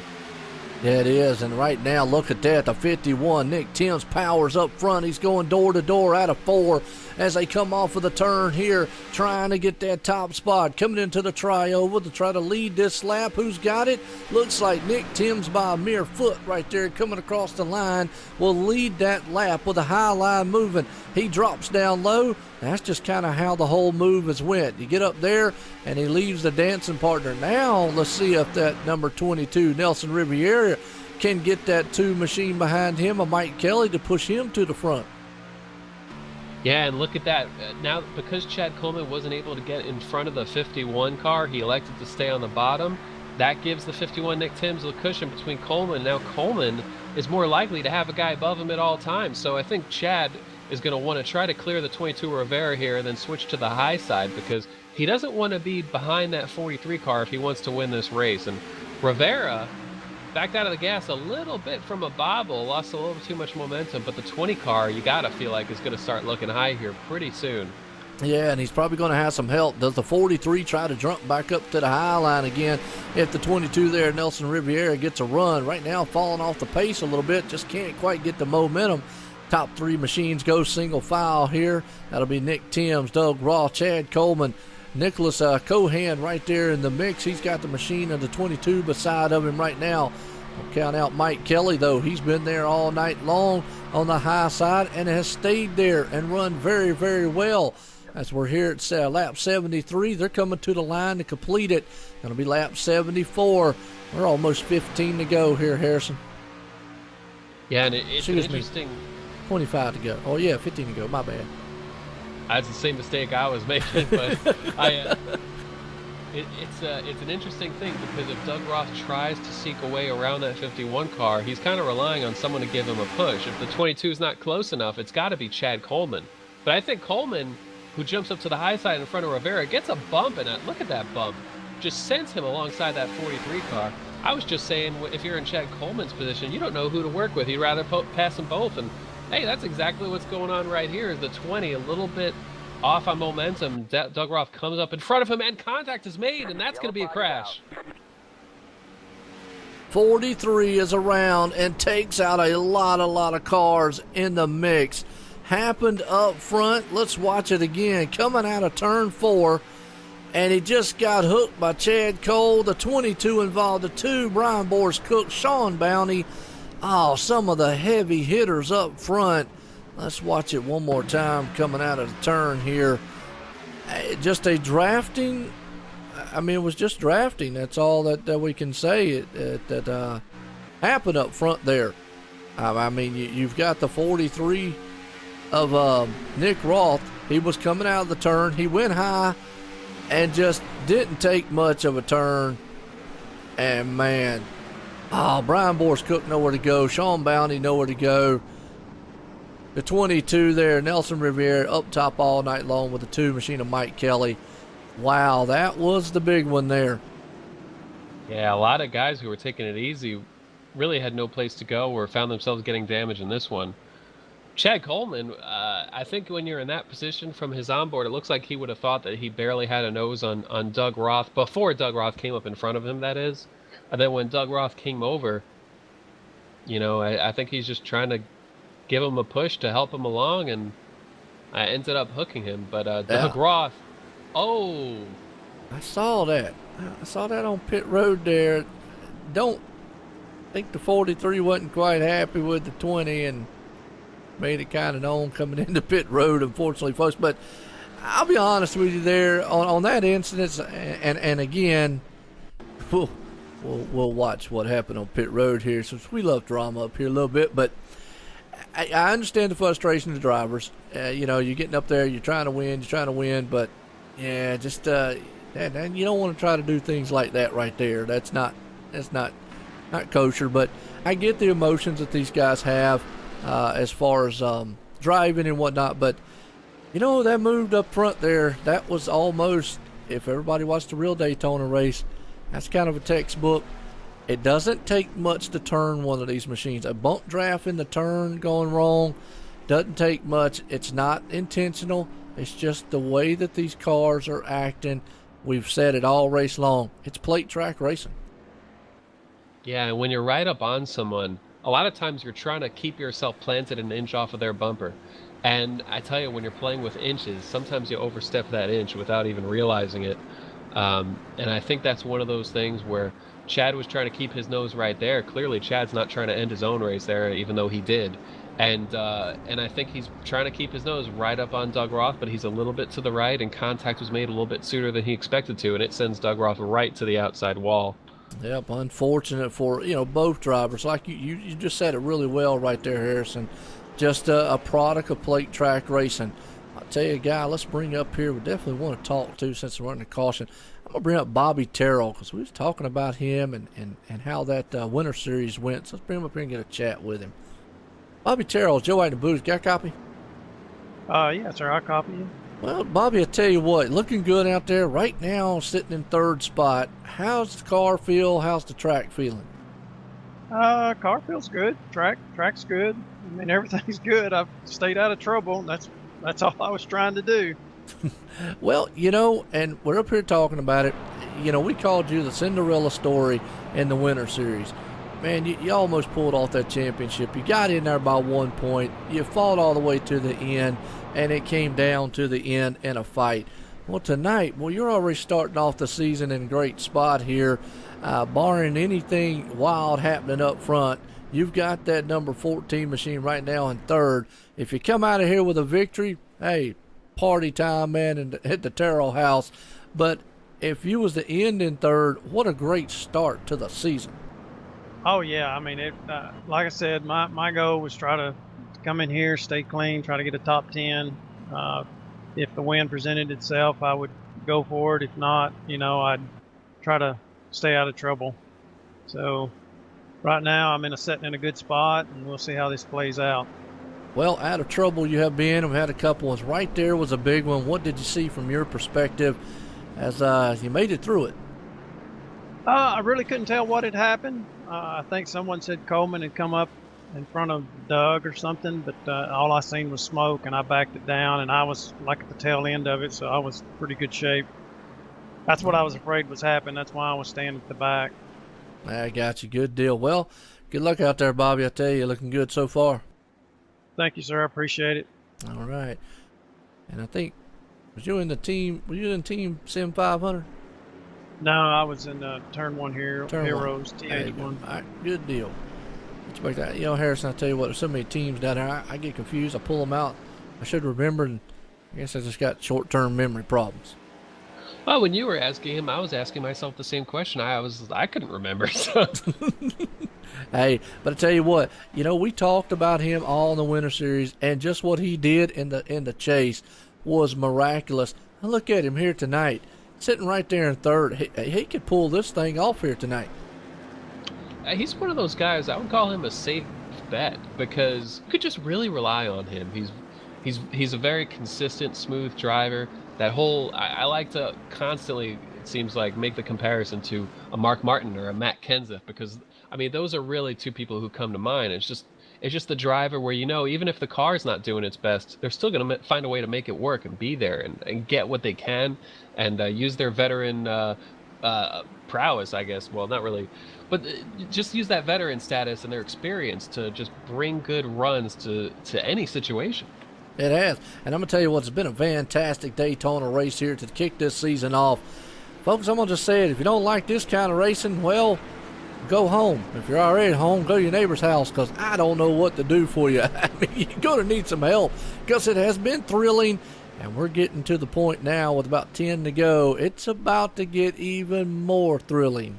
Yeah, it is. And right now, look at that. The 51, Nick Timms powers up front. He's going door to door out of 4 as they come off of the turn here, trying to get that top spot. Coming into the tri-oval to try to lead this lap. Who's got it? Looks like Nick Timms by a mere foot right there coming across the line will lead that lap with a high line moving. He drops down low. That's just kind of how the whole move has went. You get up there, and he leaves the dancing partner. Now, let's see if that number 22, Nelson Riviera, can get that 2 machine behind him, or Mike Kelly, to push him to the front. Yeah, and look at that. Now, because Chad Coleman wasn't able to get in front of the 51 car, he elected to stay on the bottom. That gives the 51 Nick Timms a cushion between Coleman. Now Coleman is more likely to have a guy above him at all times. So I think Chad is going to want to try to clear the 22 Rivera here and then switch to the high side, because he doesn't want to be behind that 43 car if he wants to win this race. And Rivera backed out of the gas a little bit from a bobble, lost a little too much momentum, but the 20 car, you got to feel like, is going to start looking high here pretty soon. Yeah, and he's probably going to have some help. Does the 43 try to jump back up to the high line again if the 22 there, Nelson Riviera, gets a run? Right now, falling off the pace a little bit, just can't quite get the momentum. Top three machines go single file here. That'll be Nick Timms, Doug Roth, Chad Coleman, Nicholas Cohan right there in the mix. He's got the machine of the 22 beside of him right now. Don't count out Mike Kelly, though. He's been there all night long on the high side and has stayed there and run very, very well. As we're here at lap 73, they're coming to the line to complete it. Going to be lap 74. We're almost 15 to go here, Harrison. Yeah, and it's an interesting... 25 to go. Oh, yeah, 15 to go. My bad. That's the same mistake I was making, but it's an interesting thing, because if Doug Roth tries to seek a way around that 51 car, he's kind of relying on someone to give him a push. If the 22 is not close enough, it's got to be Chad Coleman. But I think Coleman, who jumps up to the high side in front of Rivera, gets a bump, and look at that bump. Just sends him alongside that 43 car. I was just saying, if you're in Chad Coleman's position, you don't know who to work with. You'd rather pass them both. And hey, that's exactly what's going on right here. Is the 20 a little bit off on momentum? Doug Roth comes up in front of him, and contact is made, and that's going to be a crash. 43 is around and takes out a lot of cars in the mix. Happened up front. Let's watch it again. Coming out of turn 4, and he just got hooked by Chad Cole. The 22 involved the 2, Brian Boris Cook, Sean Bounty. Oh, some of the heavy hitters up front. Let's watch it one more time coming out of the turn here. Just a drafting. I mean, it was just drafting. That's all that we can say that happened up front there. I mean, you've got the 43 of Nick Roth. He was coming out of the turn. He went high and just didn't take much of a turn. And, man, Brian Boris Cook nowhere to go. Sean Bounty nowhere to go. The 22 there, Nelson Riviera up top all night long with the 2 machine of Mike Kelly. Wow, that was the big one there. Yeah, a lot of guys who were taking it easy really had no place to go or found themselves getting damaged in this one. Chad Coleman, I think when you're in that position from his onboard, it looks like he would have thought that he barely had a nose on Doug Roth before Doug Roth came up in front of him, that is. And then when Doug Roth came over, you know, I think he's just trying to give him a push to help him along, and I ended up hooking him. But Doug Roth, I saw that. I saw that on pit road there. Don't think the 43 wasn't quite happy with the 20 and made it kind of known coming into pit road, unfortunately, folks. But I'll be honest with you there on that incident, and again, we'll watch what happened on pit road here, since we love drama up here a little bit. But I understand the frustration of the drivers. You know, you're getting up there, you're trying to win, but yeah, just and you don't want to try to do things like that right there. That's not kosher. But I get the emotions that these guys have as far as driving and whatnot. But you know, that moved up front there, that was almost, if everybody watched the real Daytona race, that's kind of a textbook. It doesn't take much to turn one of these machines. A bump draft in the turn going wrong doesn't take much. It's not intentional. It's just the way that these cars are acting. We've said it all race long. It's plate track racing. Yeah, and when you're right up on someone, a lot of times you're trying to keep yourself planted an inch off of their bumper. And I tell you, when you're playing with inches, sometimes you overstep that inch without even realizing it. And I think that's one of those things where Chad was trying to keep his nose right there. Clearly, Chad's not trying to end his own race there, even though he did. And I think he's trying to keep his nose right up on Doug Roth, but he's a little bit to the right, and contact was made a little bit sooner than he expected to, and it sends Doug Roth right to the outside wall. Yep, unfortunate for, you know, both drivers. Like you just said it really well right there, Harrison. Just a product of plate track racing. I'll tell you a guy, let's bring up here, we definitely want to talk to since we're running caution. I'm going to bring up Bobby Terrell because we was talking about him and how that winter series went. So let's bring him up here and get a chat with him. Bobby Terrell, Joe out in the booth. Got a copy? Yeah, sir, I'll copy you. Well, Bobby, I tell you what, looking good out there right now, sitting in third spot. How's the car feel? How's the track feeling? Car feels good. Track's good. I mean, everything's good. I've stayed out of trouble. That's all I was trying to do. Well, and we're up here talking about it. We called you the Cinderella story in the winter series. Man, you almost pulled off that championship. You got in there by 1 point. You fought all the way to the end, and it came down to the end in a fight. Well, tonight, you're already starting off the season in a great spot here. Barring anything wild happening up front, you've got that number 14 machine right now in third. If you come out of here with a victory, hey, party time, man, and hit the Terrell house. But if you was to end in third, what a great start to the season. Oh yeah, I mean, like I said, my goal was try to come in here, stay clean, try to get a top 10. If the win presented itself, I would go for it. If not, I'd try to stay out of trouble. So right now I'm sitting in a good spot, and we'll see how this plays out. Well, out of trouble you have been. We've had a couple ones. Right there was a big one. What did you see from your perspective as you made it through it? I really couldn't tell what had happened. I think someone said Coleman had come up in front of Doug or something, but all I seen was smoke, and I backed it down, and I was like at the tail end of it, so I was in pretty good shape. That's what I was afraid was happening. That's why I was standing at the back. I got you. Good deal. Well, good luck out there, Bobby. I tell you, looking good so far. Thank you, sir. I appreciate it. All right. And I think, were you in Team Sim500? No, I was in turn one here, Turn Heroes, one. There you go. TH1. All right, good deal. Let's make that. Harrison, I tell you what, there's so many teams down there. I get confused. I pull them out. I should remember, and I guess I just got short-term memory problems. Well, when you were asking him, I was asking myself the same question. I couldn't remember. So. Hey, but I tell you what, we talked about him all in the winter series, and just what he did in the chase was miraculous. And look at him here tonight, sitting right there in third. He could pull this thing off here tonight. He's one of those guys, I would call him a safe bet, because you could just really rely on him. He's a very consistent, smooth driver. I like to constantly, it seems like, make the comparison to a Mark Martin or a Matt Kenseth, because those are really two people who come to mind. It's just the driver where, even if the car's not doing its best, they're still going to find a way to make it work and be there and get what they can and use their veteran prowess, I guess. Well, not really, but just use that veteran status and their experience to just bring good runs to any situation. It has. And I'm going to tell you what, it's been a fantastic Daytona race here to kick this season off. Folks, I'm going to just say it. If you don't like this kind of racing, well, go home. If you're already home, go to your neighbor's house, because I don't know what to do for you. You're going to need some help, because it has been thrilling, and we're getting to the point now with about 10 to go. It's about to get even more thrilling.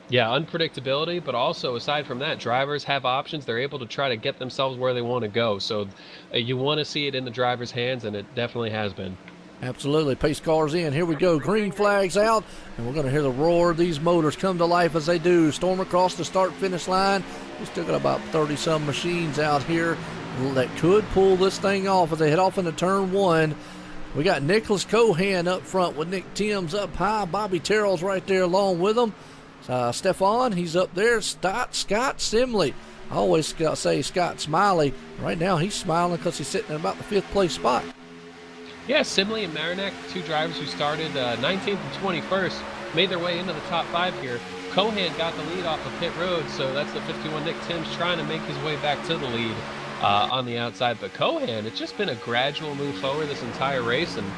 Yeah, unpredictability, but also aside from that, drivers have options. They're able to try to get themselves where they want to go. So you want to see it in the driver's hands, and it definitely has been. Absolutely. Pace cars in. Here we go. Green flags out, and we're going to hear the roar of these motors come to life as they do. Storm across the start-finish line. We still got about 30-some machines out here that could pull this thing off as they head off into turn one. We got Nicholas Cohan up front with Nick Timms up high. Bobby Terrell's right there along with them. Stefan, he's up there. Scott Simley. I always say Scott Smiley. Right now he's smiling because he's sitting in about the 5th place spot. Yeah, Simley and Marinak, two drivers who started 19th and 21st, made their way into the top 5 here. Cohan got the lead off of pit road, so that's the 51 Nick Timms trying to make his way back to the lead on the outside. But Cohan, it's just been a gradual move forward this entire race, and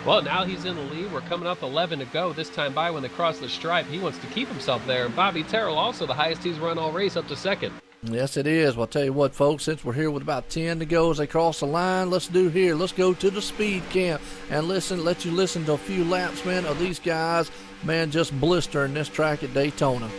well, now he's in the lead. We're coming up 11 to go. This time by when they cross the stripe, he wants to keep himself there. And Bobby Terrell, also the highest he's run all race, up to 2nd. Yes, it is. Well, I'll tell you what, folks, since we're here with about 10 to go as they cross the line, let's go to the speed camp and let you listen to a few laps, man, of these guys, man, just blistering this track at Daytona.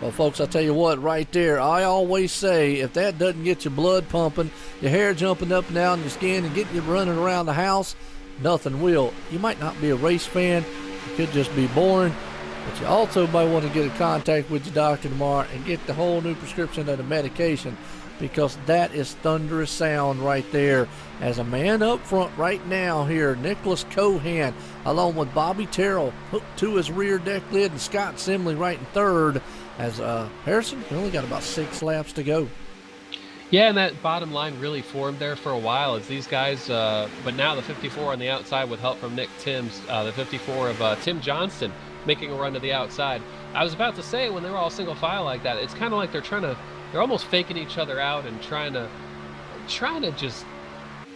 Well, folks, I tell you what, right there, I always say if that doesn't get your blood pumping, your hair jumping up and down your skin, and getting you running around the house, nothing will. You might not be a race fan. It could just be boring. But you also might want to get in contact with your doctor tomorrow and get the whole new prescription of the medication, because that is thunderous sound right there. As a man up front right now here, Nicholas Cohan, along with Bobby Terrell, hooked to his rear deck lid, and Scott Simley right in third. As Harrison, we only got about 6 laps to go. Yeah, and that bottom line really formed there for a while as these guys, but now the 54 on the outside with help from Nick Timms, the 54 of Tim Johnston making a run to the outside. I was about to say, when they were all single file like that, it's kind of like they're almost faking each other out and trying to just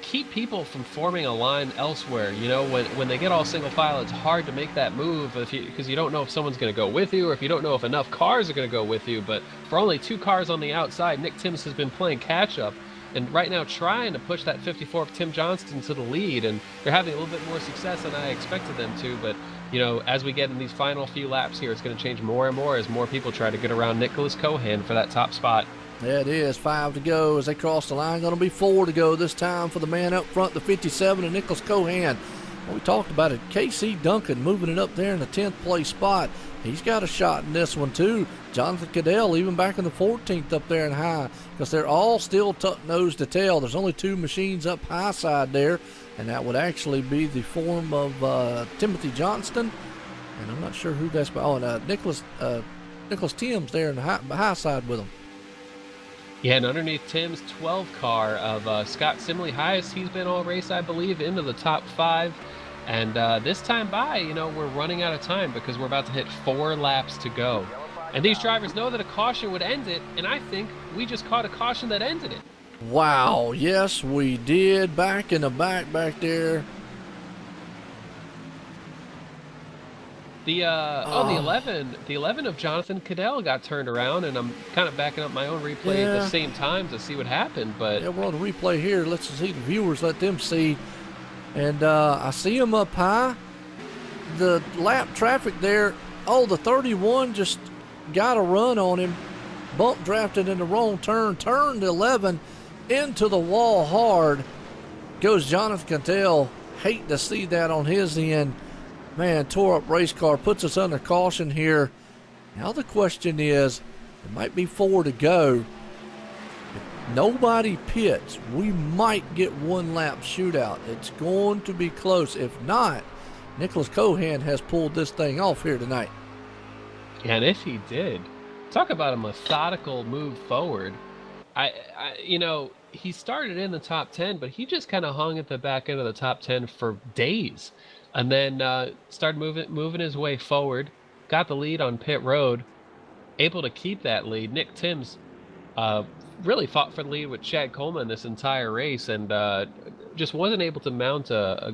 keep people from forming a line elsewhere. You know, when they get all single file, it's hard to make that move because you don't know if someone's going to go with you, or if you don't know if enough cars are going to go with you. But for only 2 cars on the outside, Nick Timms has been playing catch up and right now trying to push that 54 of Tim Johnston to the lead, and they're having a little bit more success than I expected them to. But you know, as we get in these final few laps here, it's going to change more and more as more people try to get around Nicholas Cohan for that top spot. Yeah, it is. 5 to go as they cross the line. Going to be 4 to go this time for the man up front, the 57 of Nicholas Cohan. Well, we talked about it. K.C. Duncan moving it up there in the 10th place spot. He's got a shot in this one, too. Jonathan Cadell even back in the 14th up there in high, because they're all still tuck nose to tail. There's only 2 machines up high side there, and that would actually be the form of Timothy Johnston. And I'm not sure who that's by. Oh, and Nicholas Timms there in the high side with him. Yeah, and underneath Tim's 12 car of Scott Simley, highest he's been all race, I believe, into the top 5. And this time by, you know, we're running out of time because we're about to hit 4 laps to go. And these drivers know that a caution would end it, and I think we just caught a caution that ended it. Wow, yes, we did. Back in the back there. The 11 of Jonathan Cadell got turned around, and I'm kind of backing up my own replay at the same time to see what happened. But yeah, we're on the replay here. Let's see the viewers, let them see. And I see him up high. The lap traffic there. Oh, the 31 just got a run on him. Bump drafted in the wrong turn. Turned 11 into the wall hard. Goes Jonathan Cadell. Hate to see that on his end. Man, tore up race car, puts us under caution here. Now the question is, it might be 4 to go. If nobody pits, we might get 1 lap shootout. It's going to be close. If not, Nicholas Cohan has pulled this thing off here tonight. And if he did, talk about a methodical move forward. You know, he started in the top 10, but he just kind of hung at the back end of the top 10 for days. And then started moving his way forward, got the lead on pit road, able to keep that lead. Nick Timms really fought for the lead with Chad Coleman this entire race, and just wasn't able to mount a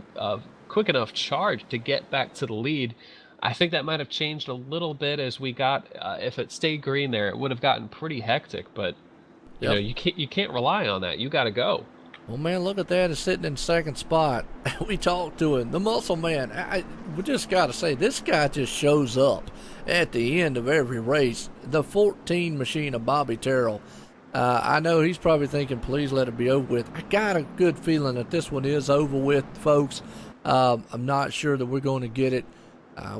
quick enough charge to get back to the lead. I think that might have changed a little bit as we got. If it stayed green there, it would have gotten pretty hectic. But you know, you can't rely on that. You got to go. Well, man, look at that. He's sitting in 2nd spot. We talked to him. The muscle man. We just got to say, this guy just shows up at the end of every race. The 14 machine of Bobby Terrell. I know he's probably thinking, please let it be over with. I got a good feeling that this one is over with, folks. I'm not sure that we're going to get it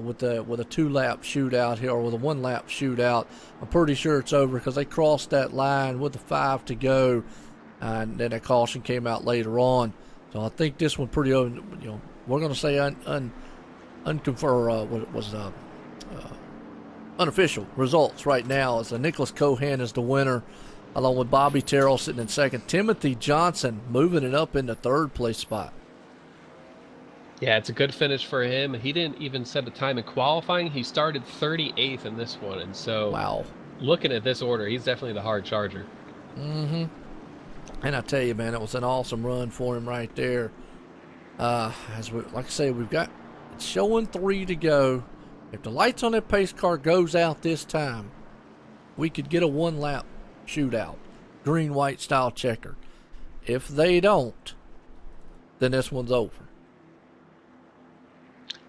with a 2-lap shootout here, or with a 1-lap shootout. I'm pretty sure it's over because they crossed that line with the 5 to go. And then a caution came out later on. So I think this one pretty, you know, we're going to say unofficial results right now, as Nicholas Cohan is the winner, along with Bobby Terrell sitting in 2nd. Timothy Johnson moving it up into 3rd place spot. Yeah, it's a good finish for him. He didn't even set a time in qualifying. He started 38th in this one. And so, wow, looking at this order, he's definitely the hard charger. Mm-hmm. And I tell you, man, it was an awesome run for him right there. As we, like I say, we've got it's showing 3 to go. If the lights on that pace car goes out this time, we could get a 1-lap shootout, green-white style checker. If they don't, then this one's over.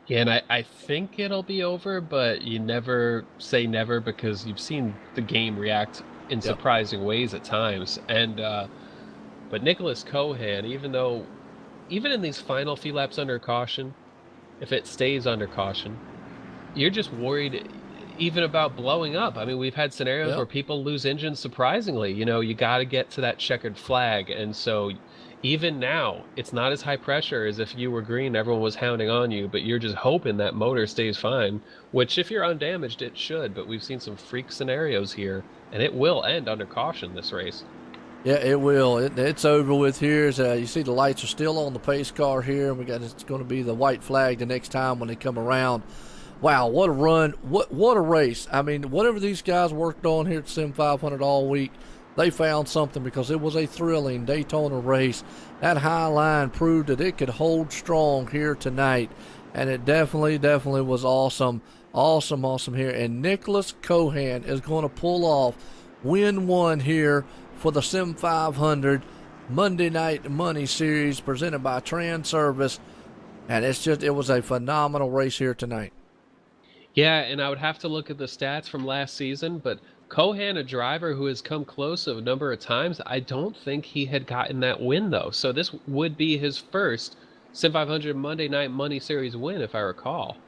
Yeah, and I think it'll be over, but you never say never because you've seen the game react in surprising ways at times. And but Nicholas Cohan, even in these final few laps under caution, if it stays under caution, you're just worried even about blowing up. I mean, we've had scenarios where people lose engines surprisingly. You got to get to that checkered flag. And so even now, it's not as high pressure as if you were green, everyone was hounding on you, but you're just hoping that motor stays fine, which if you're undamaged, it should. But we've seen some freak scenarios here, and it will end under caution this race. Yeah, it will. It's over with here. You see the lights are still on the pace car here, and it's going to be the white flag the next time when they come around. Wow, what a run. What a race. I mean, whatever these guys worked on here at Sim500 all week, they found something because it was a thrilling Daytona race. That high line proved that it could hold strong here tonight, and it definitely was awesome. Awesome here. And Nicholas Cohan is going to pull off win one here for the Sim500 Monday Night Money Series presented by Transervice. And it was a phenomenal race here tonight. Yeah, and I would have to look at the stats from last season, but Cohan, a driver who has come close a number of times, I don't think he had gotten that win, though. So this would be his first Sim500 Monday Night Money Series win, if I recall.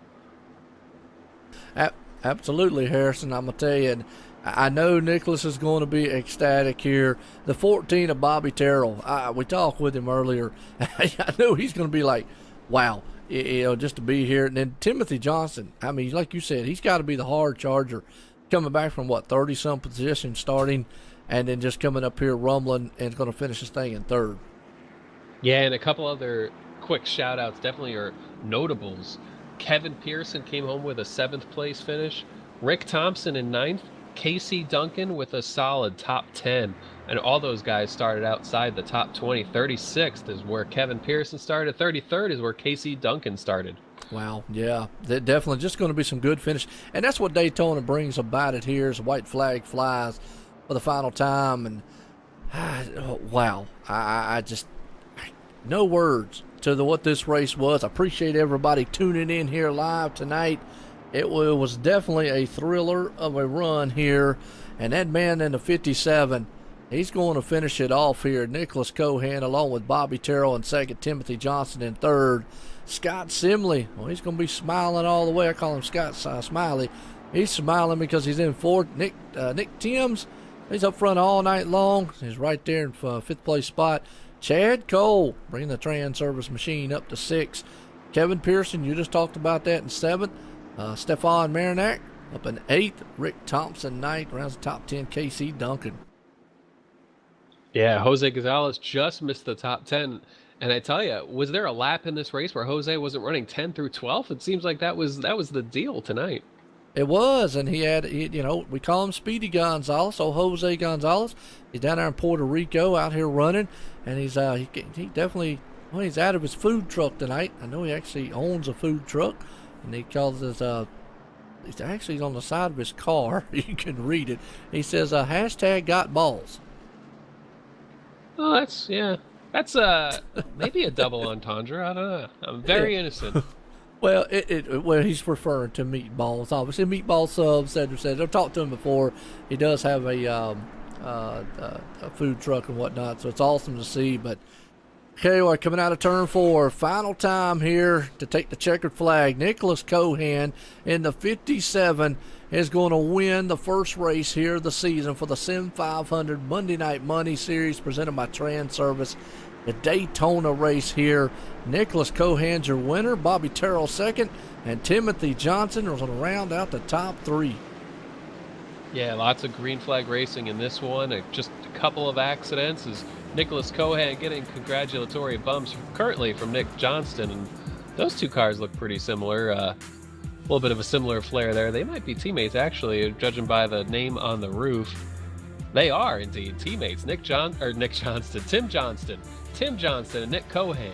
Absolutely, Harrison. I'm going to tell you, and I know Nicholas is going to be ecstatic here. The 14 of Bobby Terrell, we talked with him earlier. I know he's going to be like, wow, just to be here. And then Timothy Johnson, I mean, like you said, he's got to be the hard charger. Coming back from, 30-some position starting, and then just coming up here rumbling and going to finish this thing in third. Yeah, and a couple other quick shout-outs definitely are notables. Kevin Pearson came home with a 7th place finish. Rick Thompson in 9th. Casey Duncan with a solid top 10. And all those guys started outside the top 20. 36th is where Kevin Pearson started. 33rd is where Casey Duncan started. Wow, yeah, definitely just going to be some good finish. And that's what Daytona brings about it here as the white flag flies for the final time. And wow, I just, no words to what this race was. I appreciate everybody tuning in here live tonight. It was definitely a thriller of a run here. And that man in the 57, he's going to finish it off here. Nicholas Cohan along with Bobby Terrell in second, Timothy Johnson in third. Scott Simley, well, he's going to be smiling all the way. I call him Scott Smiley. He's smiling because he's in fourth. Nick Timms, he's up front all night long. He's right there in 5th place spot. Chad Cole bringing the Transervice machine up to 6th. Kevin Pearson, you just talked about that in 7th. Stefan Marinak up in 8th. Rick Thompson 9th. Rounds the top 10. KC Duncan. Yeah, Jose Gonzalez just missed the top 10. And I tell you, was there a lap in this race where Jose wasn't running 10 through 12? It seems like that was the deal tonight. It was, and we call him Speedy Gonzalez, Jose Gonzalez. He's down there in Puerto Rico out here running, and he's he definitely, he's out of his food truck tonight. I know he actually owns a food truck, and he calls his, it's actually on the side of his car. You can read it. He says, hashtag got balls. Oh, that's maybe a double entendre. I don't know. I'm very innocent. Well, he's referring to meatballs, obviously. Meatball subs, etc. I've talked to him before. He does have a food truck and whatnot, so it's awesome to see. But okay, we're coming out of turn 4. Final time here to take the checkered flag. Nicholas Cohan in the 57 is going to win the first race here of the season for the Sim500 Monday Night Money Series presented by Transervice. The Daytona race here. Nicholas Cohan's your winner, Bobby Terrell second, and Timothy Johnson is going to round out the top 3. Yeah, lots of green flag racing in this one. Just a couple of accidents as Nicholas Cohan getting congratulatory bumps currently from Nick Johnston. And those two cars look pretty similar. A little bit of a similar flair there. They might be teammates, actually, judging by the name on the roof. They are indeed teammates. Tim Johnston, and Nick Cohan.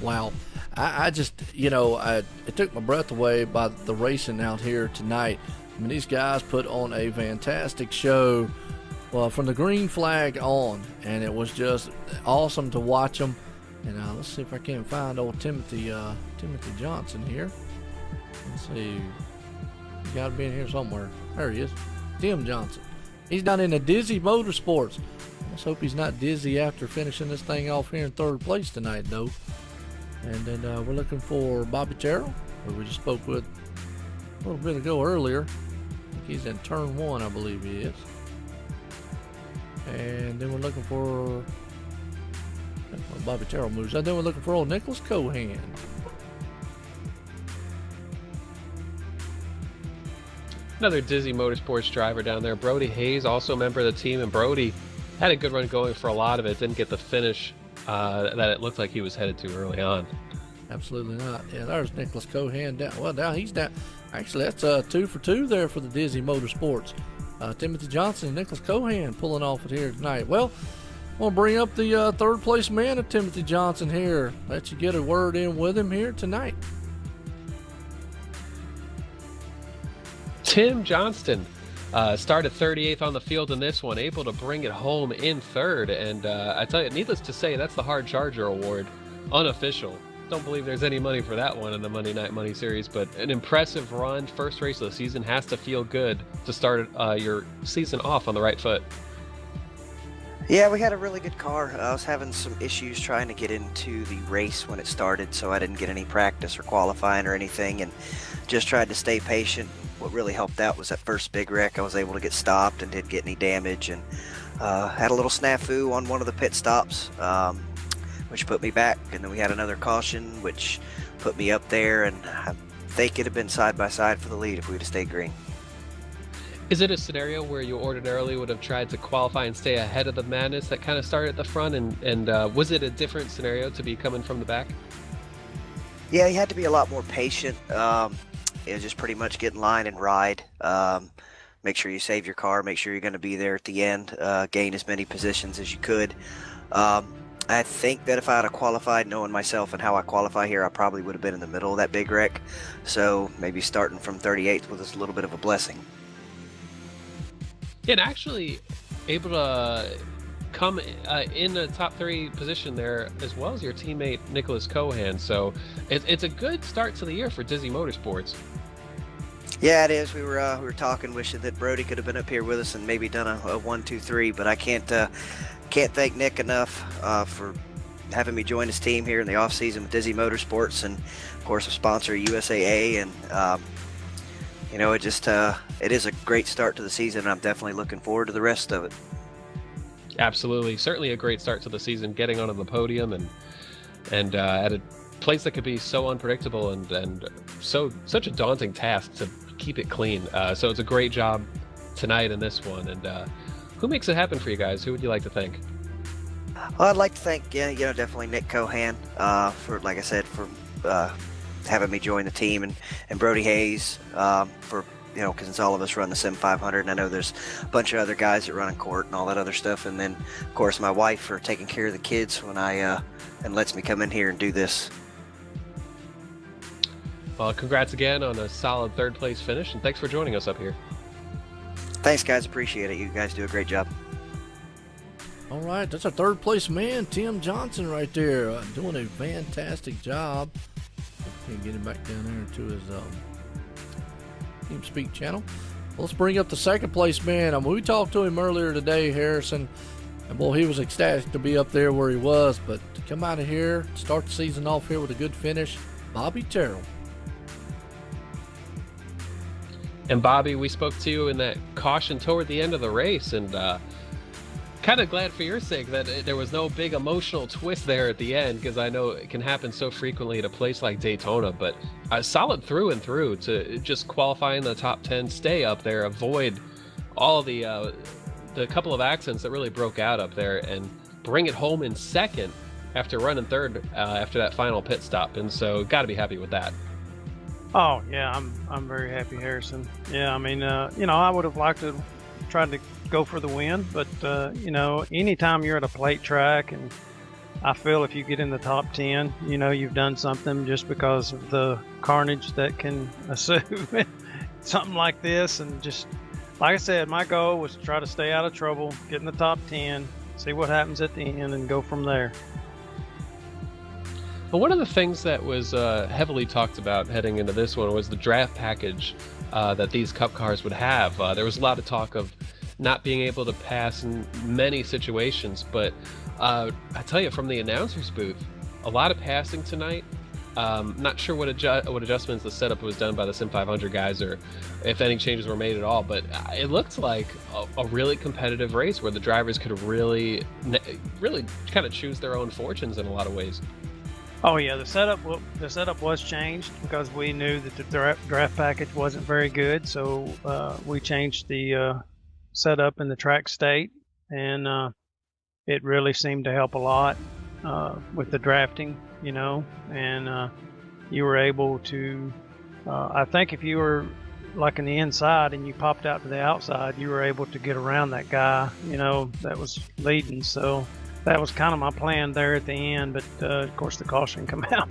Wow. I just, it took my breath away by the racing out here tonight. I mean, these guys put on a fantastic show, well, from the green flag on, and it was just awesome to watch them. And let's see if I can find old Timothy Johnson here. Let's see. He's got to be in here somewhere. There he is. Tim Johnson. He's down in the Dizzy Motorsports. Let's hope he's not dizzy after finishing this thing off here in third place tonight, though. And then we're looking for Bobby Terrell, who we just spoke with a little bit ago earlier. I think he's in turn 1, I believe he is. And then we're looking for Bobby Terrell moves. And then we're looking for old Nicholas Cohan. Another Dizzy Motorsports driver down there. Brody Hayes, also a member of the team, and Brody had a good run going for a lot of it. Didn't get the finish that it looked like he was headed to early on. Absolutely not. Yeah, there's Nicholas Cohan down. Well, down he's down. Actually, that's 2 for 2 there for the Dizzy Motorsports. Timothy Johnson and Nicholas Cohan pulling off it here tonight. Well, we'll bring up the third place man of Timothy Johnson here. Let you get a word in with him here tonight. Tim Johnston started 38th on the field in this one, able to bring it home in third. And I tell you, needless to say, that's the Hard Charger Award, unofficial. Don't believe there's any money for that one in the Monday Night Money Series, but an impressive run. First race of the season has to feel good to start your season off on the right foot. Yeah, we had a really good car. I was having some issues trying to get into the race when it started, so I didn't get any practice or qualifying or anything, and just tried to stay patient. What really helped out was that first big wreck. I was able to get stopped and didn't get any damage, and had a little snafu on one of the pit stops, which put me back. And then we had another caution, which put me up there, and I think it'd have been side by side for the lead if we'd have stayed green. Is it a scenario where you ordinarily would have tried to qualify and stay ahead of the madness that kind of started at the front, and was it a different scenario to be coming from the back? Yeah, you had to be a lot more patient. It was just pretty much get in line and ride. Make sure you save your car. Make sure you're going to be there at the end. Gain as many positions as you could. I think that if I had qualified, knowing myself and how I qualify here, I probably would have been in the middle of that big wreck. So maybe starting from 38th was a little bit of a blessing. And actually able to come in the top 3 position there, as well as your teammate Nicholas Cohan. So it's a good start to the year for Dizzy Motorsports. Yeah, it is. We were talking, wishing that Brody could have been up here with us and maybe done a 1, 2, 3. But I can't thank Nick enough for having me join his team here in the off season with Dizzy Motorsports, and of course a sponsor USAA. And it is a great start to the season, and I'm definitely looking forward to the rest of it. Absolutely, certainly a great start to the season, getting onto the podium and at a place that could be so unpredictable and such a daunting task to keep it clean. So it's a great job tonight in this one. And who makes it happen for you guys? Who would you like to thank? Well, I'd like to thank definitely Nick Cohan for, like I said, for having me join the team, and Brody Hayes for, because it's all of us run the Sim500, and I know there's a bunch of other guys that run in court and all that other stuff, and then of course my wife for taking care of the kids when and lets me come in here and do this. Well, congrats again on a solid 3rd place finish, and thanks for joining us up here. Thanks, guys. Appreciate it. You guys do a great job. All right, that's our 3rd place man, Tim Johnson, right there, doing a fantastic job. Can get him back down there into his TeamSpeak channel. Well, let's bring up the 2nd place man. We talked to him earlier today, Harrison, and boy, he was ecstatic to be up there where he was. But to come out of here, start the season off here with a good finish, Bobby Terrell. And Bobby, we spoke to you in that caution toward the end of the race, and kind of glad for your sake that there was no big emotional twist there at the end, because I know it can happen so frequently at a place like Daytona. But solid through and through to just qualify in the top 10, stay up there, avoid all the couple of accidents that really broke out up there, and bring it home in 2nd after running 3rd after that final pit stop. And so got to be happy with that. Oh yeah, I'm very happy, Harrison. Yeah, I mean, I would have liked to try to go for the win, but anytime you're at a plate track, and I feel if you get in the top 10, you've done something, just because of the carnage that can ensue something like this. And just like I said, my goal was to try to stay out of trouble, get in the top 10, see what happens at the end, and go from there. But one of the things that was heavily talked about heading into this one was the draft package that these Cup cars would have. There was a lot of talk of not being able to pass in many situations, but I tell you, from the announcer's booth, a lot of passing tonight. Not sure what adjustments the setup was done by the Sim500 guys, or if any changes were made at all, but it looked like a really competitive race where the drivers could really kind of choose their own fortunes in a lot of ways. Oh yeah, the setup was changed because we knew that the draft package wasn't very good, so we changed the setup in the track state, and it really seemed to help a lot with the drafting, and you were able to. I think if you were like in the inside and you popped out to the outside, you were able to get around that guy, that was leading. So that was kind of my plan there at the end, but of course the caution come out.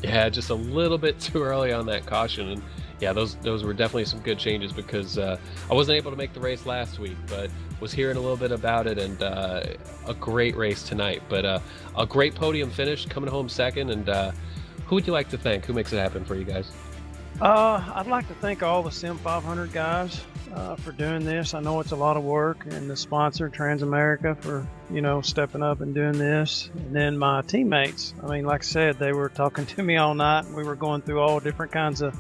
Yeah, just a little bit too early on that caution, and yeah, those were definitely some good changes because I wasn't able to make the race last week, but was hearing a little bit about it, and a great race tonight. But a great podium finish, coming home second, and who would you like to thank? Who makes it happen for you guys? I'd like to thank all the Sim500 guys for doing this. I know it's a lot of work, and the sponsor, Transamerica, for stepping up and doing this. And then my teammates. I mean, like I said, they were talking to me all night. And we were going through all different kinds of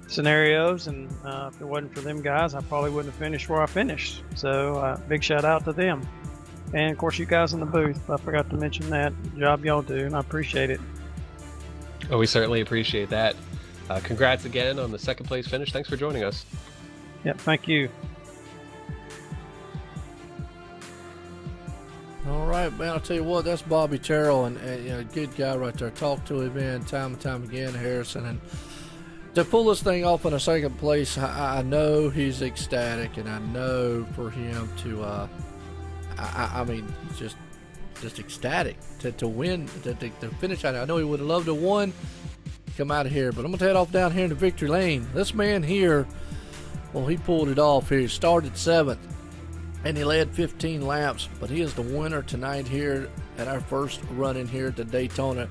scenarios, and if it wasn't for them guys, I probably wouldn't have finished where I finished. So big shout out to them. And of course, you guys in the booth. I forgot to mention that. The job y'all do, and I appreciate it. Oh, we certainly appreciate that. Congrats again on the second place finish. Thanks for joining us. Yep, thank you. All right, man. I'll tell you what, that's Bobby Terrell, and a good guy right there. Talk to him, man, time and time again, Harrison. And to pull this thing off in a second place, I know he's ecstatic, and I know for him to, I mean, just ecstatic to win, to finish out. I know he would have loved to won, come out of here, but I'm going to head off down here into victory lane. This man here, well, he pulled it off here. He started 7th, and he led 15 laps, but he is the winner tonight here at our first run in here at the Daytona.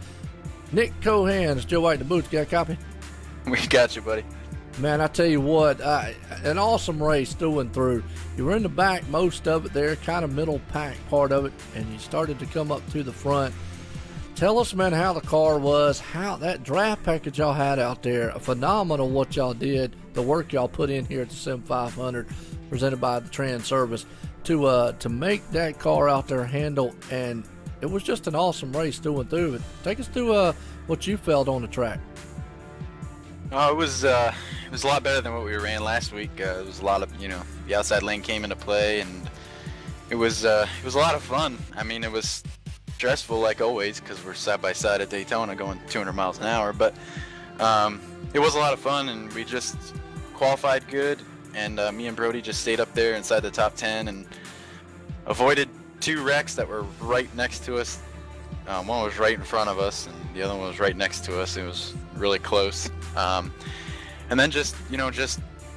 Nick Cohan, is Joe White in the booth. Got a copy? We got you, buddy. Man, I tell you what, an awesome race through and through. You were in the back most of it there, kind of middle pack part of it, and you started to come up to the front. Tell us, man, how the car was, how that draft package y'all had out there. Phenomenal what y'all did, the work y'all put in here at the Sim500, presented by the Transervice, to make that car out there handle, and it was just an awesome race through and through. Take us through what you felt on the track. It was a lot better than what we ran last week. It was a lot of, the outside lane came into play, and it was a lot of fun. I mean, it was stressful like always because we're side by side at Daytona going 200 miles an hour, but it was a lot of fun, and we just qualified good, and me and Brody just stayed up there inside the top 10 and avoided 2 wrecks that were right next to us. One was right in front of us, and the other one was right next to us. It was really close. And then just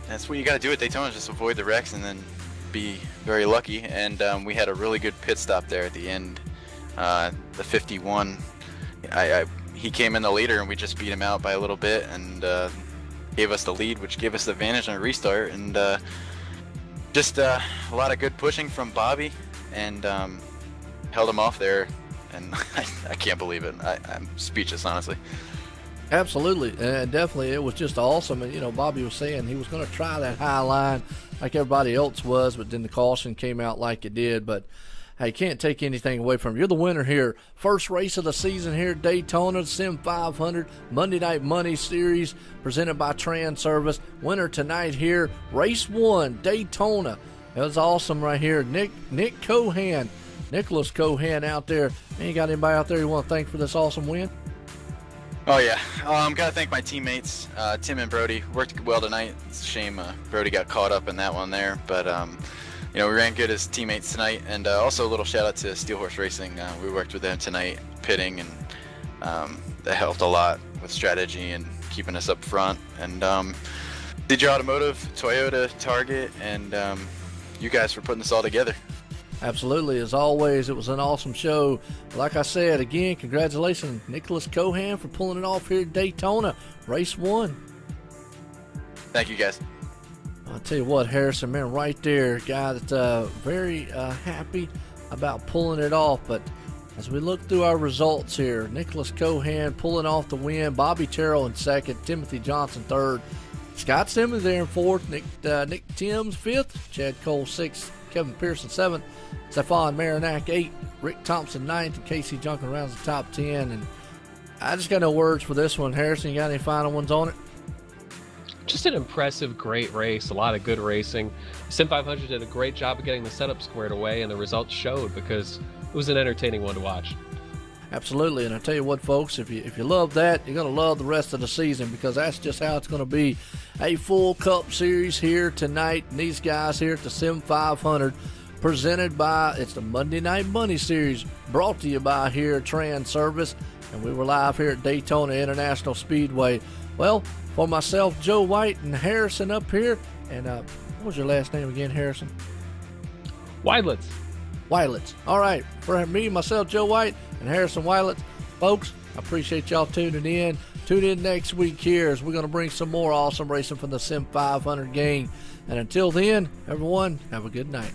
that's what you got to do at Daytona, just avoid the wrecks and then be very lucky. And we had a really good pit stop there at the end. The 51, he came in the leader, and we just beat him out by a little bit, and gave us the lead, which gave us the advantage on a restart. And just a lot of good pushing from Bobby, and held him off there. And I can't believe it. I'm speechless, honestly. Absolutely, and definitely it was just awesome. And Bobby was saying he was going to try that high line like everybody else was, but then the caution came out like it did. But hey, can't take anything away from you. You're the winner here. First race of the season here at Daytona, Sim500 Monday Night Money Series presented by Transervice. Winner tonight here, race 1, Daytona. It was awesome right here. Nick Cohan, Nicholas Cohan out there. Man, you got anybody out there you want to thank for this awesome win? Oh yeah, gotta thank my teammates, Tim and Brody. Worked well tonight. It's a shame Brody got caught up in that one there, but we ran good as teammates tonight. And also a little shout out to Steel Horse Racing. We worked with them tonight, pitting, and that helped a lot with strategy and keeping us up front. And DJ Automotive, Toyota, Target, and you guys for putting this all together. Absolutely. As always, it was an awesome show. Like I said, again, congratulations, Nicholas Cohan, for pulling it off here at Daytona. Race 1. Thank you, guys. I'll tell you what, Harrison, man, right there, guy that's very happy about pulling it off. But as we look through our results here, Nicholas Cohan pulling off the win, Bobby Terrell in second, Timothy Johnson third, Scott Simmons there in fourth, Nick Timms fifth, Chad Cole sixth, Kevin Pearson seventh, Stefan Marinac eighth, Rick Thompson ninth, and Casey Junkin rounds the top 10. And I just got no words for this one. Harrison, you got any final ones on it? Just an impressive, great race. A lot of good racing. Sim500 did a great job of getting the setup squared away, and the results showed, because it was an entertaining one to watch. Absolutely, and I tell you what, folks, if you love that, you're going to love the rest of the season, because that's just how it's going to be. A full Cup Series here tonight, and these guys here at the Sim500, presented by, it's the Monday Night Money Series, brought to you by here at Transervice, and we were live here at Daytona International Speedway. Well, for myself, Joe White, and Harrison up here, and what was your last name again, Harrison? Widelets. All right, for me, myself, Joe White, and Harrison Widelets, folks, I appreciate y'all tuning in. Tune in next week here, as we're going to bring some more awesome racing from the Sim500 gang. And until then, everyone, have a good night.